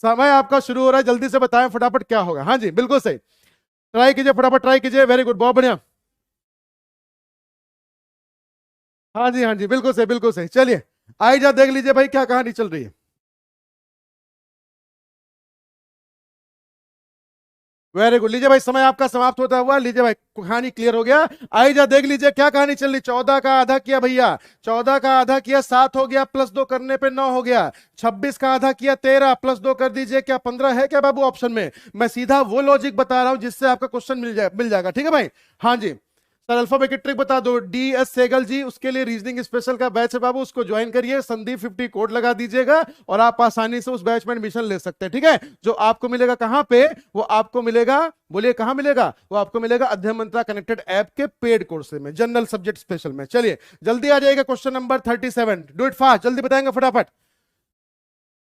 S1: समय आपका शुरू हो रहा है, जल्दी से बताएं फटाफट क्या होगा। हाँ जी बिल्कुल सही, ट्राई कीजिए फटाफट, ट्राई कीजिए, वेरी गुड, बहुत बढ़िया। हाँ जी, हाँ जी, बिल्कुल सही, बिल्कुल सही। चलिए आइए जा देख लीजिए भाई क्या कहानी चल रही है। Very good. लीजिए भाई समय आपका समाप्त होता हुआ। लीजिए भाई कहानी क्लियर हो गया। आई जा देख लीजिए क्या कहानी चल रही। 14 का आधा किया भैया, 14 का आधा किया 7 हो गया, प्लस 2 करने पे 9 हो गया। 26 का आधा किया 13, प्लस 2 कर दीजिए, क्या 15 है क्या बाबू ऑप्शन में? मैं सीधा वो लॉजिक बता रहा हूं जिससे आपका क्वेश्चन मिल जाएगा। ठीक है भाई। हाँ जी सर, अल्फाबेट की ट्रिक बता दो। डी एस सेगल जी, उसके लिए रीजनिंग स्पेशल का बैच है बाबू, उसको ज्वाइन करिए। संदीप 50 कोड लगा दीजिएगा और आप आसानी से उस बैच में एडमिशन ले सकते हैं। ठीक है। जो आपको मिलेगा कहां पे? वो आपको मिलेगा, बोलिए कहां मिलेगा? वो आपको मिलेगा अध्ययन मंत्रा कनेक्टेड ऐप के पेड कोर्स में, जनरल सब्जेक्ट स्पेशल में। चलिए जल्दी आ जाएगा question number 37। Do it fast, जल्दी बताएंगे फटाफट।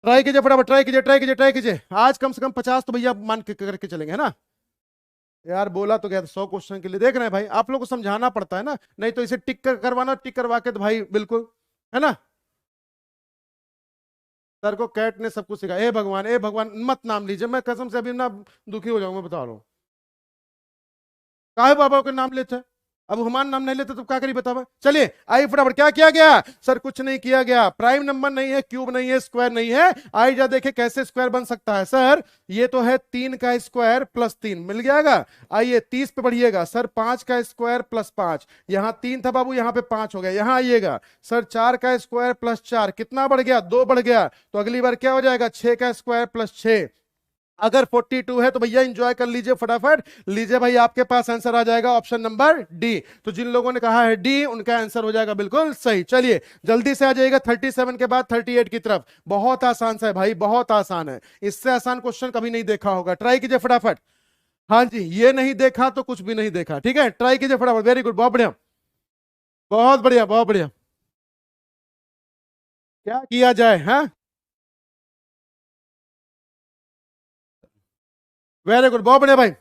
S1: ट्राई कीजिए फटाफट, ट्राई कीजिए ट्राई कीजिए ट्राई कीजिए। आज कम से कम 50 तो भैया मान के करके चलेंगे, है ना? यार बोला तो क्या, 100 क्वेश्चन के लिए देख रहे हैं भाई, आप लोग को समझाना पड़ता है ना, नहीं तो इसे करवाना, टिक करवा के तो भाई बिल्कुल, है ना? सर को कैट ने सब कुछ सिखाया। ए भगवान मत नाम लीजिए, मैं कसम से अभी ना दुखी हो जाऊंगा, बता रहा हूँ। काहे बाबा के नाम लेते हैं? अब हमारा नाम नहीं लेते तो क्या करिए बतावा। चलिए आइए फटाफट, क्या किया गया? सर कुछ नहीं किया गया। प्राइम नंबर नहीं है, क्यूब नहीं है, स्क्वायर नहीं है। आइए जा देखे कैसे स्क्वायर बन सकता है। सर ये तो है 3 का स्क्वायर प्लस 3 मिल जाएगा। आइए 30 पे बढ़िएगा। सर 5 का स्क्वायर प्लस 5, यहां 3 था बाबू, यहां पे 5 हो गया। यहां आइएगा सर 4 का स्क्वायर प्लस 4, कितना बढ़ गया? 2 बढ़ गया। तो अगली बार क्या हो जाएगा? 6 का स्क्वायर प्लस 6। अगर 42 है तो भैया एंजॉय कर लीजिए फटाफट। लीजिए भाई आपके पास आंसर आ जाएगा ऑप्शन नंबर डी। तो जिन लोगों ने कहा है डी, उनका आंसर हो जाएगा बिल्कुल सही। चलिए जल्दी से आ जाइएगा 37 के बाद 38 की तरफ। बहुत आसान सा है भाई, बहुत आसान है। इससे आसान क्वेश्चन कभी नहीं देखा होगा। ट्राई कीजिए फटाफट। हाँ जी, ये नहीं देखा तो कुछ भी नहीं देखा। ठीक है, ट्राई कीजिए फटाफट। वेरी गुड, बहुत बढ़िया बहुत बढ़िया बहुत बढ़िया। क्या किया जाए? हाँ वेरी गुड, बहुत बढ़िया भाई।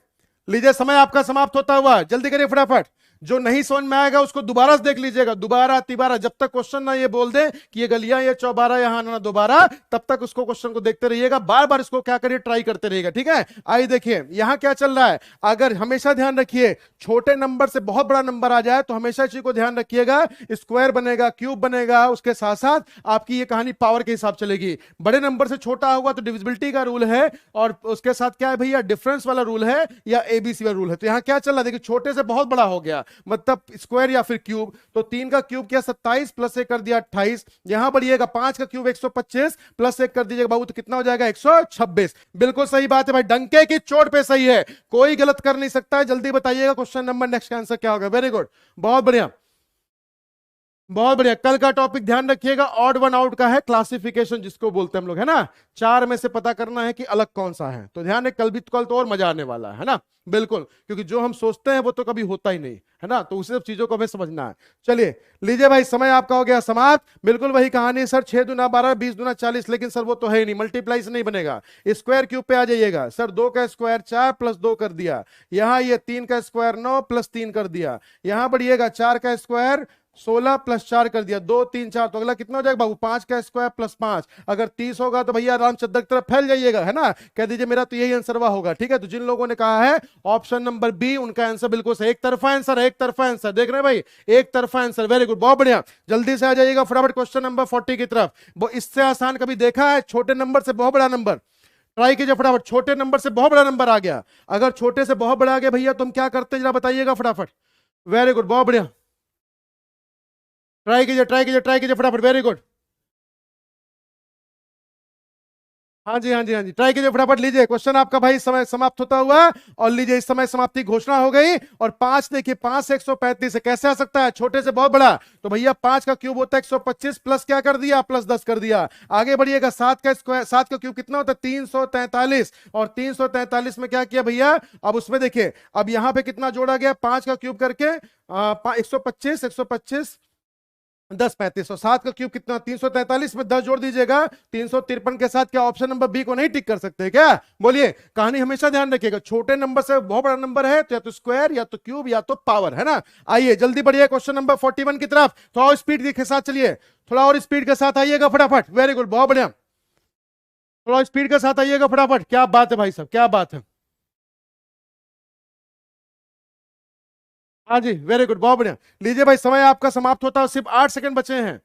S1: लीजिए समय आपका समाप्त होता हुआ, जल्दी करिए फटाफट। जो नहीं समझ में आएगा उसको दोबारा से देख लीजिएगा, दोबारा तिबारा, जब तक क्वेश्चन ना ये बोल दे कि ये गलियां ये चौबारा यहां ना दोबारा, तब तक उसको क्वेश्चन को देखते रहिएगा, बार बार इसको क्या करिए, ट्राई करते रहिएगा। ठीक है। आइए देखिए यहां क्या चल रहा है। अगर हमेशा ध्यान रखिए, छोटे नंबर से बहुत बड़ा नंबर आ जाए तो हमेशा इसी को ध्यान रखिएगा, स्क्वायर बनेगा, क्यूब बनेगा, उसके साथ साथ आपकी ये कहानी पावर के हिसाब चलेगी। बड़े नंबर से छोटा होगा तो डिविजिबिलिटी का रूल है, और उसके साथ क्या है भैया, डिफरेंस वाला रूल है या एबीसी वाला रूल है। तो यहां क्या चल रहा है देखिए, छोटे से बहुत बड़ा हो गया, मतलब स्क्वायर या फिर क्यूब। तो 3 का क्यूब किया 27, प्लस 1 कर दिया 28। यहां बढ़िएगा 5 का क्यूब 125, प्लस 1 कर दीजिएगा बाबू, तो कितना हो जाएगा? 126। बिल्कुल सही बात है भाई, डंके की चोट पे सही है, कोई गलत कर नहीं सकता है। जल्दी बताइएगा क्वेश्चन नंबर नेक्स्ट का आंसर क्या होगा। वेरी गुड, बहुत बढ़िया बहुत बढ़िया। कल का टॉपिक ध्यान रखिएगा, ऑड वन आउट का है, क्लासिफिकेशन जिसको बोलते हैं हम लोग, है ना? 4 में से पता करना है कि अलग कौन सा है। तो ध्यान है, कल भी कल तो और मजा आने वाला है ना? बिल्कुल, क्योंकि जो हम सोचते हैं वो तो कभी होता ही नहीं है ना, तो उसी सब चीजों को हमें समझना है। चलिए लीजिए भाई समय आपका हो गया समाप्त। बिल्कुल वही कहानी सर, 6 दूना 12, 20 दूना 40, लेकिन सर वो तो है ही नहीं, मल्टीप्लाई से नहीं बनेगा। स्क्वायर क्यूब पे आ जाइएगा सर, 2 का स्क्वायर 4 प्लस 2 कर दिया। यहां ये 3 का स्क्वायर 9 प्लस 3 कर दिया। यहां बढ़िएगा 4 का स्क्वायर 16 प्लस 4 कर दिया, 2 3 4। तो अगला कितना हो जाएगा बाबू? 5 का स्क्वायर प्लस 5। अगर 30 होगा तो भैया आराम चद्दर की तरफ फैल जाइएगा, है ना? कह दीजिए मेरा तो यही आंसर होगा। ठीक है। तो जिन लोगों ने कहा है ऑप्शन नंबर बी, उनका आंसर बिल्कुल सही। एक तरफा आंसर, एक तरफा आंसर, देख रहे हैं भाई, एक तरफा आंसर। वेरी गुड, बहुत बढ़िया। जल्दी से आ जाइएगा फटाफट क्वेश्चन नंबर 40 की तरफ। वो इससे आसान कभी देखा है? छोटे नंबर से बहुत बड़ा नंबर। ट्राई कीजिए फटाफट। छोटे नंबर से बहुत बड़ा नंबर आ गया, अगर छोटे से बहुत बड़ा आ गया भैया तो हम क्या करते हैं जरा बताइएगा फटाफट। वेरी गुड, बहुत बढ़िया। ट्राई कीजिए ट्राई कीजिए ट्राई कीजिए फटाफट। Very good. हाँ जी हाँ जी हाँ जी, ट्राई कीजिए फटाफट। लीजिए क्वेश्चन आपका भाई समय समाप्त होता हुआ, और लीजिए इस समय समाप्ति घोषणा हो गई। और 5 देखिए, 5 से 135 है, कैसे आ सकता है? छोटे से बहुत बड़ा। तो भैया 5 का क्यूब होता है 125, प्लस क्या कर दिया? प्लस 10 कर दिया। आगे बढ़िएगा, 7 का स्क्वायर, 7 का क्यूब कितना होता है? 343। और 343 में क्या किया भैया? अब उसमें देखिए, अब यहां पे कितना जोड़ा गया? 5 का क्यूब करके 125, 125 10 35, और 7 का क्यूब कितना? 343 में 10 जोड़ दीजिएगा, 353 के साथ। क्या ऑप्शन नंबर बी को नहीं टिक कर सकते क्या? बोलिए। कहानी हमेशा ध्यान रखिएगा, छोटे नंबर से बहुत बड़ा नंबर है तो या तो स्क्वायर या तो क्यूब या तो पावर, है ना? आइए जल्दी बढ़िए क्वेश्चन नंबर 41 की तरफ। थोड़ा और स्पीड के साथ चलिए, थोड़ा और स्पीड के साथ आइएगा फटाफट। वेरी गुड, बहुत बढ़िया। थोड़ा स्पीड के साथ आइएगा फटाफट। क्या बात है भाई साहब, क्या बात है। हाँ जी वेरी गुड, बहुत बढ़िया। लीजिए भाई समय आपका समाप्त होता है, सिर्फ 8 सेकंड बचे हैं।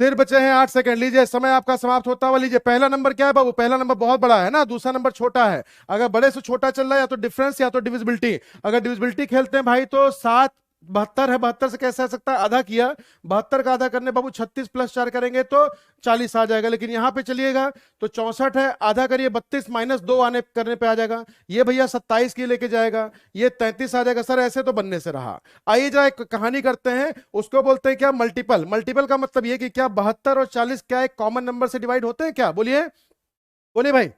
S1: सिर्फ बचे हैं 8 सेकंड। लीजिए समय आपका समाप्त होता हुआ। लीजिए पहला नंबर क्या है बाबू? पहला नंबर बहुत बड़ा है ना, दूसरा नंबर छोटा है। अगर बड़े से छोटा चल रहा है या तो डिफरेंस या तो डिविजिबिलिटी। अगर डिविजिबिलिटी खेलते हैं भाई तो 7 72 है, 72 से कैसे आ सकता है? आधा किया, 72 का आधा करने बाबू 36 प्लस 4 करेंगे तो 40 आ जाएगा। लेकिन यहां पे चलिएगा तो 64 है, आधा करिए 32 माइनस 2 आने करने पे आ जाएगा। ये भैया 27 की लेके जाएगा, ये 33 आ जाएगा। सर ऐसे तो बनने से रहा। आइए जरा एक कहानी करते हैं, उसको बोलते हैं क्या? मल्टीपल। मल्टीपल का मतलब ये कि क्या 72 और 40 क्या एक कॉमन नंबर से डिवाइड होते हैं क्या? बोलिए बोलिए भाई।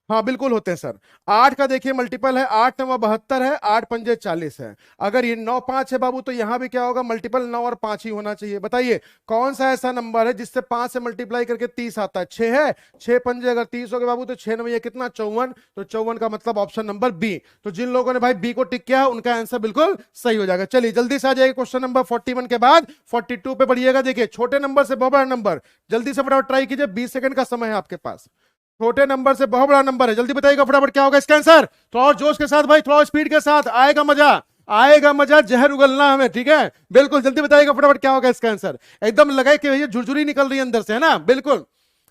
S1: हाँ बिल्कुल होते हैं सर। 8 का देखिए मल्टीपल है, 8 9 72 है, 8 पंजे 40 है। अगर ये 9 5 है बाबू तो यहां भी क्या होगा? मल्टीपल 9 और 5 ही होना चाहिए। बताइए कौन सा ऐसा नंबर है जिससे 5 से मल्टीप्लाई करके 30 आता है? 6 है। 6 पंजे अगर 30 हो गए बाबू तो 6 9 ये कितना? 54। तो 54 का मतलब ऑप्शन नंबर बी। तो जिन लोगों ने भाई बी को टिक किया उनका आंसर बिल्कुल सही हो जाएगा। चलिए जल्दी से आ जाएगा क्वेश्चन नंबर 41 के बाद 42 पे बढ़िएगा। देखिए छोटे नंबर से बहुत बड़ा नंबर, जल्दी से फटाफट ट्राई कीजिए, 20 सेकंड का समय है आपके पास। छोटे नंबर से बहुत बड़ा नंबर है, जल्दी बताइएगा फटाफट क्या होगा इसका आंसर। थोड़ा और जोश के साथ भाई, थोड़ा स्पीड के साथ, आएगा मजा, आएगा मजा, जहर उगलना हमें, ठीक है? बिल्कुल जल्दी बताइएगा फटाफट क्या होगा इसका आंसर। एकदम लगे कि भैया झुरझुरी निकल रही है अंदर से, है ना? बिल्कुल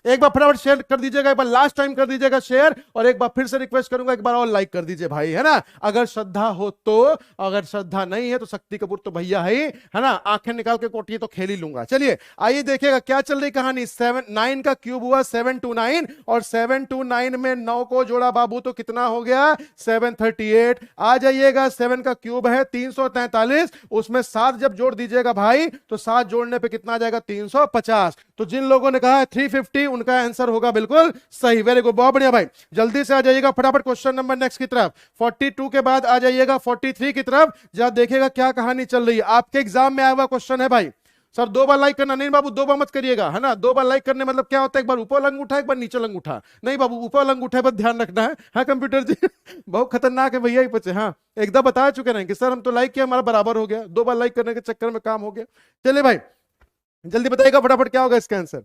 S1: एक बार फटाफट शेयर कर दीजिएगा, एक बार लास्ट टाइम कर दीजिएगा शेयर, और एक बार फिर से रिक्वेस्ट करूंगा एक बार और लाइक कर दीजिए भाई, है ना? अगर श्रद्धा हो तो। अगर श्रद्धा नहीं है तो शक्ति कपूर तो भैया है ना? आंखें निकाल के कोटिए तो खेल ही लूंगा। चलिए आइए देखिएगा क्या चल रही कहानी। 9 का क्यूब हुआ 729, और 729 में 9 को जोड़ा बाबू तो कितना हो गया? 738। आ जाइएगा, 7 का क्यूब है 343, उसमें 7 जब जोड़ दीजिएगा भाई तो 7 जोड़ने पे कितना आ जाएगा? 350। तो जिन लोगों ने कहा 350 उनका आंसर होगा बिल्कुल सही। वेरी गुड, बहुत बढ़िया भाई। जल्दी से आ जाइएगा फटाफट क्वेश्चन नंबर नेक्स्ट की तरफ। 42 के बाद आ जाइएगा 43 की तरफ, जहां देखिएगा क्या कहानी चल रही है। आपके एग्जाम में आया हुआ क्वेश्चन है भाई। सर 2 बार लाइक करना, नहीं बाबू 2 बार मत करिएगा, है ना? 2 बार लाइक करने मतलब क्या होता है? एक बार ऊपर लंग उठा, एक बार नीचे लंग उठा। नहीं बाबू ऊपर लंग उठा, बस ध्यान रखना है। हाँ कंप्यूटर जी बहुत खतरनाक है भैया, ही बच्चे। हाँ एकदम बता चुके हैं कि सर हम तो लाइक किया हमारा बराबर हो गया, 2 बार लाइक करने के चक्कर में काम हो गया। चलिए भाई जल्दी बताइएगा फटाफट क्या होगा इसका आंसर।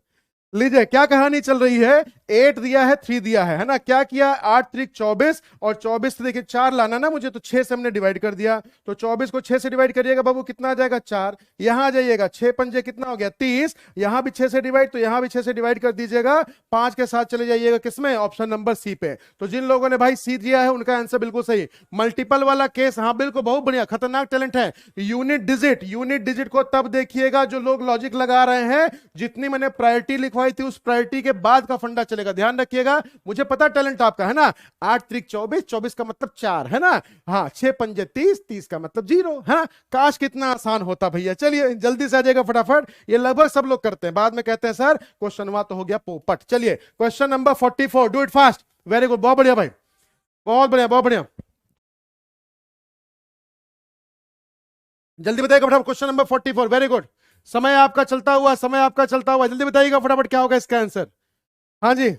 S1: लीजिए क्या कहानी चल रही है। 8 दिया है, 3 दिया है ना? क्या किया? 8 3 24, और 24 से देखिए 4 लाना ना मुझे, तो 6 से हमने डिवाइड कर दिया। तो 24 को 6 से डिवाइड करिएगा बाबू, कितना आ जाएगा? 4। यहां आ जाइएगा, 6 पंजे कितना हो गया? 30। यहां भी 6 से डिवाइड, तो यहां भी 6 से डिवाइड कर दीजिएगा। 5 के साथ चले जाइएगा किसमें? ऑप्शन नंबर सी पे। तो जिन लोगों ने भाई सी दिया है उनका आंसर बिल्कुल सही। मल्टीपल वाला केस, हाँ बिल्कुल बहुत बढ़िया, खतरनाक टैलेंट है। यूनिट डिजिट, यूनिट डिजिट को तब देखिएगा जो लोग लॉजिक लगा रहे हैं। जितनी मैंने प्रायोरिटी लिखवाई थी उस प्रायोरिटी के बाद का फंडा चलेगा, ध्यान रखिएगा। मुझे पता टैलेंट आपका, है ना? 8 त्रिक 24, 24 का मतलब 4, है ना? हाँ 6 पंजे 30, 30 का मतलब 0, है ना? काश कितना आसान होता भैया। चलिए जल्दी से आ जाएगा फटाफट। ये लगभग सब लोग करते हैं, बाद में कहते हैं सर क्वेश्चन हुआ तो हो गया पोपट। चलिए question number 44, do it fast. Very good, बहुत बढ़िया भाई, बहुत बढ़िया बहुत बढ़िया। जल्दी बताइएगा फटाफट क्वेश्चन नंबर 44। वेरी गुड, समय आपका चलता हुआ, समय आपका चलता हुआ, जल्दी बताइएगा फटाफट क्या होगा इसका आंसर। हाँ जी,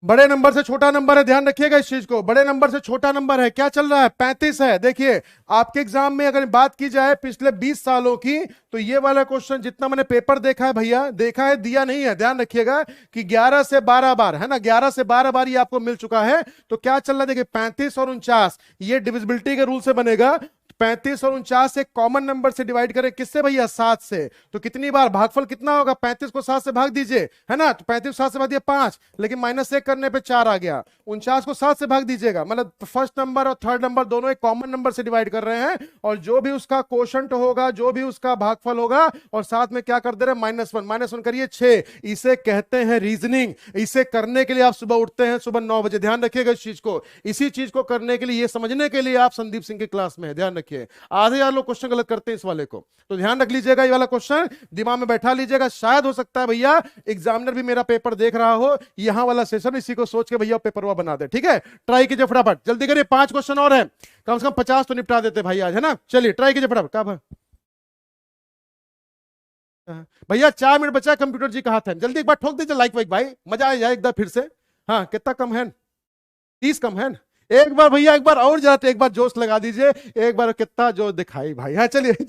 S1: बड़े नंबर से छोटा नंबर है, ध्यान रखिएगा इस चीज को। बड़े नंबर से छोटा नंबर है, क्या चल रहा है? 35 है। देखिए आपके एग्जाम में अगर बात की जाए पिछले 20 सालों की, तो ये वाला क्वेश्चन जितना मैंने पेपर देखा है भैया, देखा है दिया नहीं है, ध्यान रखिएगा कि 11 से 12 बार, है ना? 11 से 12 बार ये आपको मिल चुका है। तो क्या चल रहा है? देखिए 35 और 49, ये डिविजिबिलिटी के रूल से बनेगा। 35 और 49 एक कॉमन नंबर से डिवाइड करें, किससे भैया? 7 से। तो कितनी बार भागफल कितना होगा? 35 को 7 से भाग दीजिए, है ना? तो 35 को 7 से भाग दिया 5, लेकिन -1 करने पे 4 आ गया। 49 को 7 से भाग दीजिएगा, मतलब फर्स्ट नंबर और थर्ड नंबर दोनों एक कॉमन नंबर से डिवाइड कर रहे हैं, और जो भी उसका कोशंट होगा, जो भी उसका भागफल होगा, और साथ में क्या कर दे रहे हैं? -1 करिए 6। इसे कहते हैं रीजनिंग। इसे करने के लिए आप सुबह उठते हैं, सुबह 9 बजे, ध्यान रखिएगा इस चीज को। इसी चीज को करने के लिए, ये समझने के लिए आप संदीप सिंह की क्लास में है, ध्यान रखिए। आधे यार लोग क्वेश्चन गलत करते हैं इस वाले को, तो ध्यान रख लीजिएगा, ये वाला क्वेश्चन दिमाग में बैठा लीजिएगा। शायद हो सकता है भैया एग्जामिनर भी मेरा पेपर देख रहा हो, यहां वाला सेशन, इसी को सोच के भैया पेपर हुआ बना दे, ठीक है? ट्राई कीजिए फटाफट, जल्दी करिए, 5 क्वेश्चन और है, कम से कम 50 तो निपटा देते भाई आज, है ना? चलिए ट्राई कीजिए फटाफट। कब भैया 4 मिनट बचा, कंप्यूटर जी कहा था, जल्दी एक बार ठोक दीजिए लाइक वाइक भाई, मजा आ जाए एक बार फिर से। हाँ कितना कम है? 30 कम है। एक बार भैया, एक बार और जाते, एक बार जोश लगा दीजिए, एक बार कितना जोश दिखाई भाई। हाँ चलिए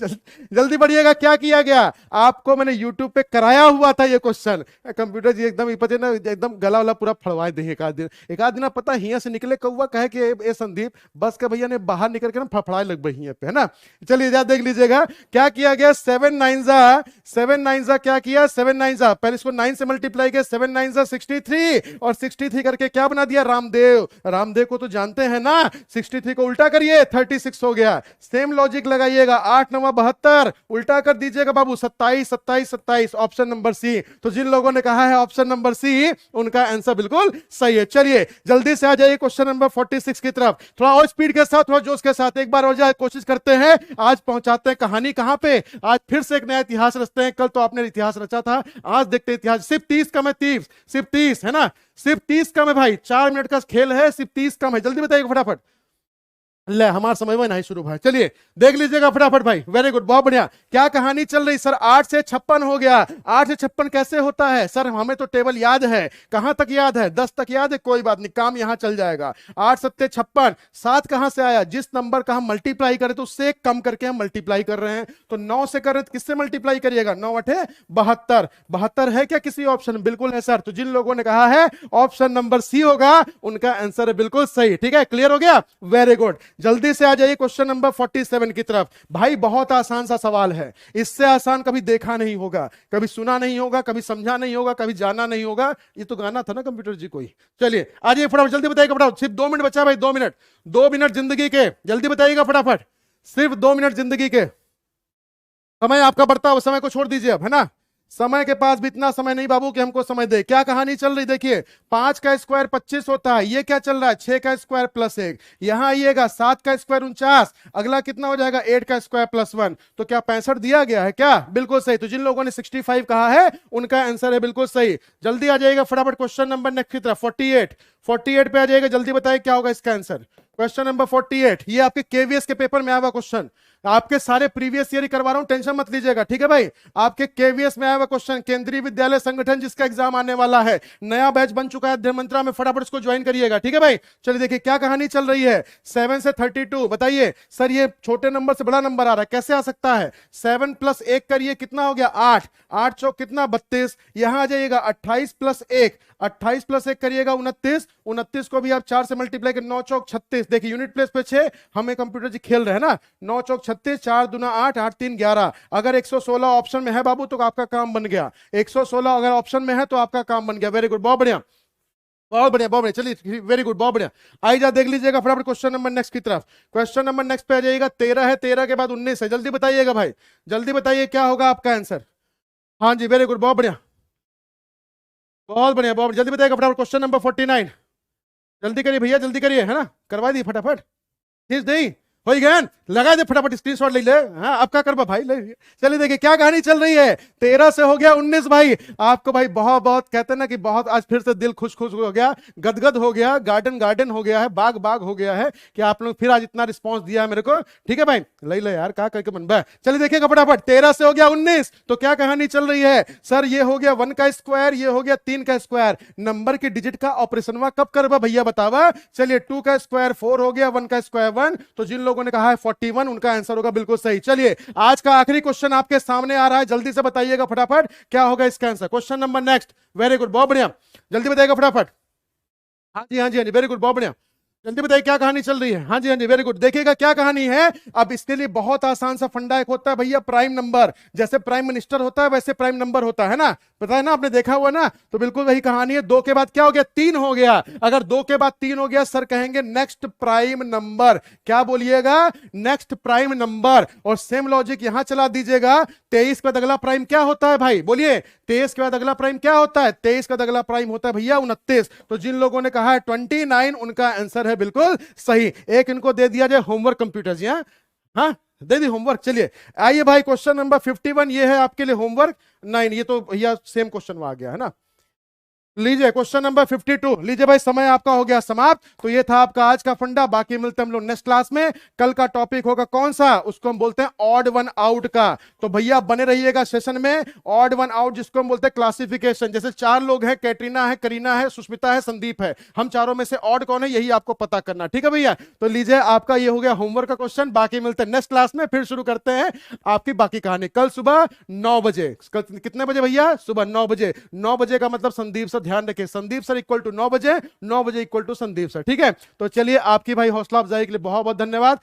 S1: जल्दी बढ़िएगा। क्या किया गया, आपको मैंने यूट्यूब पे कराया हुआ था ये क्वेश्चन। कंप्यूटर जी एकदम पता ना, एकदम गला वाला पूरा फड़वा देंगे एक आध दिन पता हिया से निकले कौवा कहे कि ए संदीप बस के भैया ने बाहर निकल के ना फड़फड़ाए लग गई हिया पे, है ना। चलिए जा देख लीजिएगा क्या किया गया। 7 9 जा क्या किया, 7 9 जा, पहले इसको 9 से मल्टीप्लाई किया, 7 9 जा 63, और 63 करके क्या बना दिया, रामदेव। रामदेव को तो जानते हैं ना, 63 को उल्टा करिए 36 हो गया। सेम लॉजिक लगाइएगा, 8 9 72, उल्टा कर दीजिएगा बाबू 27 27 27, ऑप्शन नंबर सी। तो जिन लोगों ने कहा है ऑप्शन नंबर सी, उनका आंसर बिल्कुल सही है। चलिए जल्दी से आ जाइए क्वेश्चन नंबर 46 की तरफ, थोड़ा और स्पीड के साथ, थोड़ा जोश के साथ, एक बार और जाए कोशिश करते हैं। आज पहुंचाते हैं कहानी कहां पे, आज फिर से एक नया इतिहास रचते हैं। कल तो आपने इतिहास रचा था, आज देखते हैं इतिहास। सिर्फ 30 कम है, 30 सिर्फ 30 है ना, सिर्फ 30 कम है भाई, 4 मिनट का खेल है, सिर्फ 30 कम है। जल्दी बताइए फटाफट, ले हमारा समय में नहीं शुरू भाई। चलिए देख लीजिएगा फटाफट भाई, वेरी गुड, बहुत बढ़िया। क्या कहानी चल रही सर, 8 से 56 हो गया। 8 से 56 कैसे होता है सर, हमें तो टेबल याद है। कहां तक याद है, 10 तक याद है, कोई बात नहीं, काम यहां चल जाएगा। 8 7 56, 7 कहां से आया, जिस नंबर का हम मल्टीप्लाई करें तो उससे एक कम करके हम मल्टीप्लाई कर रहे हैं। तो 9 से कर रहे हैं तो किससे मल्टीप्लाई करिएगा, 9 8 72। 72 है क्या किसी ऑप्शन, बिल्कुल है सर। तो जिन लोगों ने कहा है ऑप्शन नंबर सी होगा, उनका आंसर है बिल्कुल सही। ठीक है, क्लियर हो गया, वेरी गुड। जल्दी से आ जाइए क्वेश्चन नंबर 47 की तरफ। भाई बहुत आसान सा सवाल है, इससे आसान कभी देखा नहीं होगा, कभी सुना नहीं होगा, कभी समझा नहीं होगा, कभी जाना नहीं होगा। ये तो गाना था ना कंप्यूटर जी कोई। चलिए आ जाइए फटाफट, जल्दी बताइएगा फटाफट, सिर्फ 2 मिनट बचा भाई, 2 मिनट, 2 मिनट जिंदगी के, जल्दी बताइएगा फटाफट, सिर्फ 2 मिनट जिंदगी के। समय आपका बढ़ता हुआ, समय को छोड़ दीजिए अब, है ना। समय के पास भी इतना समय नहीं बाबू कि हमको समय दे। क्या कहानी चल रही देखिए, 5 का स्क्वायर 25 होता है, ये क्या चल रहा है, 6 का स्क्वायर प्लस 1। यहां आइएगा, 7 का स्क्वायर 49, अगला कितना हो जाएगा, 8 का स्क्वायर प्लस 1। तो क्या 65 दिया गया है क्या, बिल्कुल सही। तो जिन लोगों ने 65 कहा है, उनका आंसर है बिल्कुल सही। जल्दी आ जाएगा फटाफट क्वेश्चन नंबर नेक्स्ट की तरफ, 48 पे आ जाएगा, जल्दी बताइए क्या होगा इसका आंसर। क्वेश्चन नंबर 48, ये आपके केवीएस के पेपर में आया हुआ क्वेश्चन, आपके सारे प्रीवियस ईयर करवा रहा हूं, टेंशन मत लीजिएगा, ठीक है भाई। आपके केवीएस में आया हुआ क्वेश्चन, केंद्रीय विद्यालय संगठन जिसका एग्जाम आने वाला है, नया बैच बन चुका है अध्ययन मंत्रा में, फटाफट उसको ज्वाइन करिएगा, ठीक है भाई। चलिए देखिए क्या कहानी चल रही है। 7 से 32, बताइए सर ये छोटे नंबर से बड़ा नंबर आ रहा है, कैसे आ सकता है। 7 प्लस 1 करिए, कितना हो गया, 8, 8 चौक कितना, 32। यहां आ जाइएगा 28 प्लस 1, 28 प्लस 1 करिएगा 29, 29 को भी आप 4 से मल्टीप्लाई कर, 9 चौक 36। देखिए यूनिट प्लेस पे 6, हमें कंप्यूटर जी खेल रहे हैं ना। 9 चौक 36, 4 दूना 8, 8 3 11। अगर 116 ऑप्शन में है बाबू तो आपका काम बन गया, 116 अगर ऑप्शन में है तो आपका काम बन गया, वेरी गुड, बहुत बढ़िया, बहुत बढ़िया, बहुत बढ़िया। चलिए वेरी गुड, बहुत बढ़िया। आई जा देख लीजिएगा फटाफट क्वेश्चन नंबर नेक्स्ट की तरफ। क्वेश्चन नंबर नेक्स्ट पे आ जाइएगा, 13 है, 13 के बाद 19 है, जल्दी बताइएगा भाई, जल्दी बताइए क्या होगा आपका आंसर। हाँ जी वेरी गुड, बहुत बढ़िया, बहुत बढ़िया, बहुत जल्दी बताइएगा फटाफट क्वेश्चन नंबर 49। जल्दी करिए भैया, जल्दी करिए, है ना, करवा दी फटाफट, खींच दी, हो गया, लगा दे फटाफट, स्क्रीनशॉट ले ले। हाँ आपका करवा भाई, ले। चलिए देखिए क्या कहानी चल रही है, 13 से हो गया 19 भाई। आपको भाई बहुत बहुत कहते हैं ना कि बहुत आज फिर से दिल खुश खुश हो गया, गदगद हो गया, गार्डन गार्डन हो गया है, बाग बाग हो गया है कि आप लोग फिर आज इतना रिस्पॉन्स दिया है मेरे को, ठीक है भाई, ले ले यार, क्या करके मन बा। चलिए देखिएगा फटाफट, 13 से हो गया 19, तो क्या कहानी चल रही है सर, ये हो गया 1 का स्क्वायर, ये हो गया 3 का स्क्वायर, नंबर के डिजिट का ऑपरेशन कब करवा भैया बतावा। चलिए 2 का स्क्वायर 4 हो गया, 1 का स्क्वायर 1। तो जिन लोगों ने कहा है 41, उनका आंसर होगा बिल्कुल सही। चलिए आज का आखिरी क्वेश्चन आपके सामने आ रहा है, जल्दी से बताइएगा फटाफट क्या होगा इसका answer. Question number next, very good, बहुत बढ़िया, जल्दी बताइएगा फटाफट। हाँ जी, हाँ जी, हाँ जी, वेरी गुड, बहुत बढ़िया, जल्दी बताइए क्या कहानी चल रही है। हाँ जी, हाँ जी, वेरी गुड, देखिएगा क्या कहानी है। अब इसके लिए बहुत आसान सा फंडा एक होता है भैया, प्राइम नंबर। जैसे प्राइम मिनिस्टर होता है वैसे प्राइम नंबर होता है ना, पता है ना, आपने देखा हुआ ना। तो बिल्कुल वही कहानी है, 2 के बाद क्या हो गया, 3 हो गया। अगर 2 के बाद 3 हो गया सर कहेंगे नेक्स्ट प्राइम नंबर, क्या बोलिएगा, नेक्स्ट प्राइम नंबर। और सेम लॉजिक यहां चला दीजिएगा, 23 के बाद अगला प्राइम क्या होता है भाई, बोलिए, 23 के बाद अगला प्राइम क्या होता है, 23 के बाद अगला प्राइम होता है भैया 29। तो जिन लोगों ने कहा है 29, उनका आंसर है बिल्कुल सही। एक इनको दे दिया जाए होमवर्क कंप्यूटर जी, हाँ हाँ दे दी होमवर्क। चलिए आइए भाई क्वेश्चन नंबर 51, ये है आपके लिए होमवर्क 9, ये तो भैया सेम क्वेश्चन आ गया है ना। लीजिए क्वेश्चन नंबर 52। लीजिए भाई, समय आपका हो गया समाप्त। तो ये था आपका आज का फंडा। बाकी मिलते हैं हम लोग नेक्स्ट क्लास में। कल का टॉपिक होगा कौन सा, उसको हम बोलते हैं ऑड वन आउट का। तो भैया बने रहिएगा सेशन में। ऑड वन आउट जिसको हम बोलते हैं क्लासिफिकेशन। जैसे 4 लोग हैं, कैटरीना है, करीना है, सुष्मिता है, संदीप है। हम चारों में से ऑड कौन है, यही आपको पता करना। ठीक है भैया, तो लीजिए आपका ये हो गया होमवर्क का क्वेश्चन। बाकी मिलते हैं नेक्स्ट क्लास में, फिर शुरू करते हैं आपकी बाकी कहानी कल सुबह 9 बजे। कल कितने बजे भैया, सुबह 9 बजे। 9 बजे का मतलब संदीप सर, ध्यान रखें, संदीप सर इक्वल टू 9 बजे, 9 बजे इक्वल टू संदीप सर। ठीक है, तो चलिए आपकी भाई हौसला अफजाई के लिए बहुत बहुत धन्यवाद।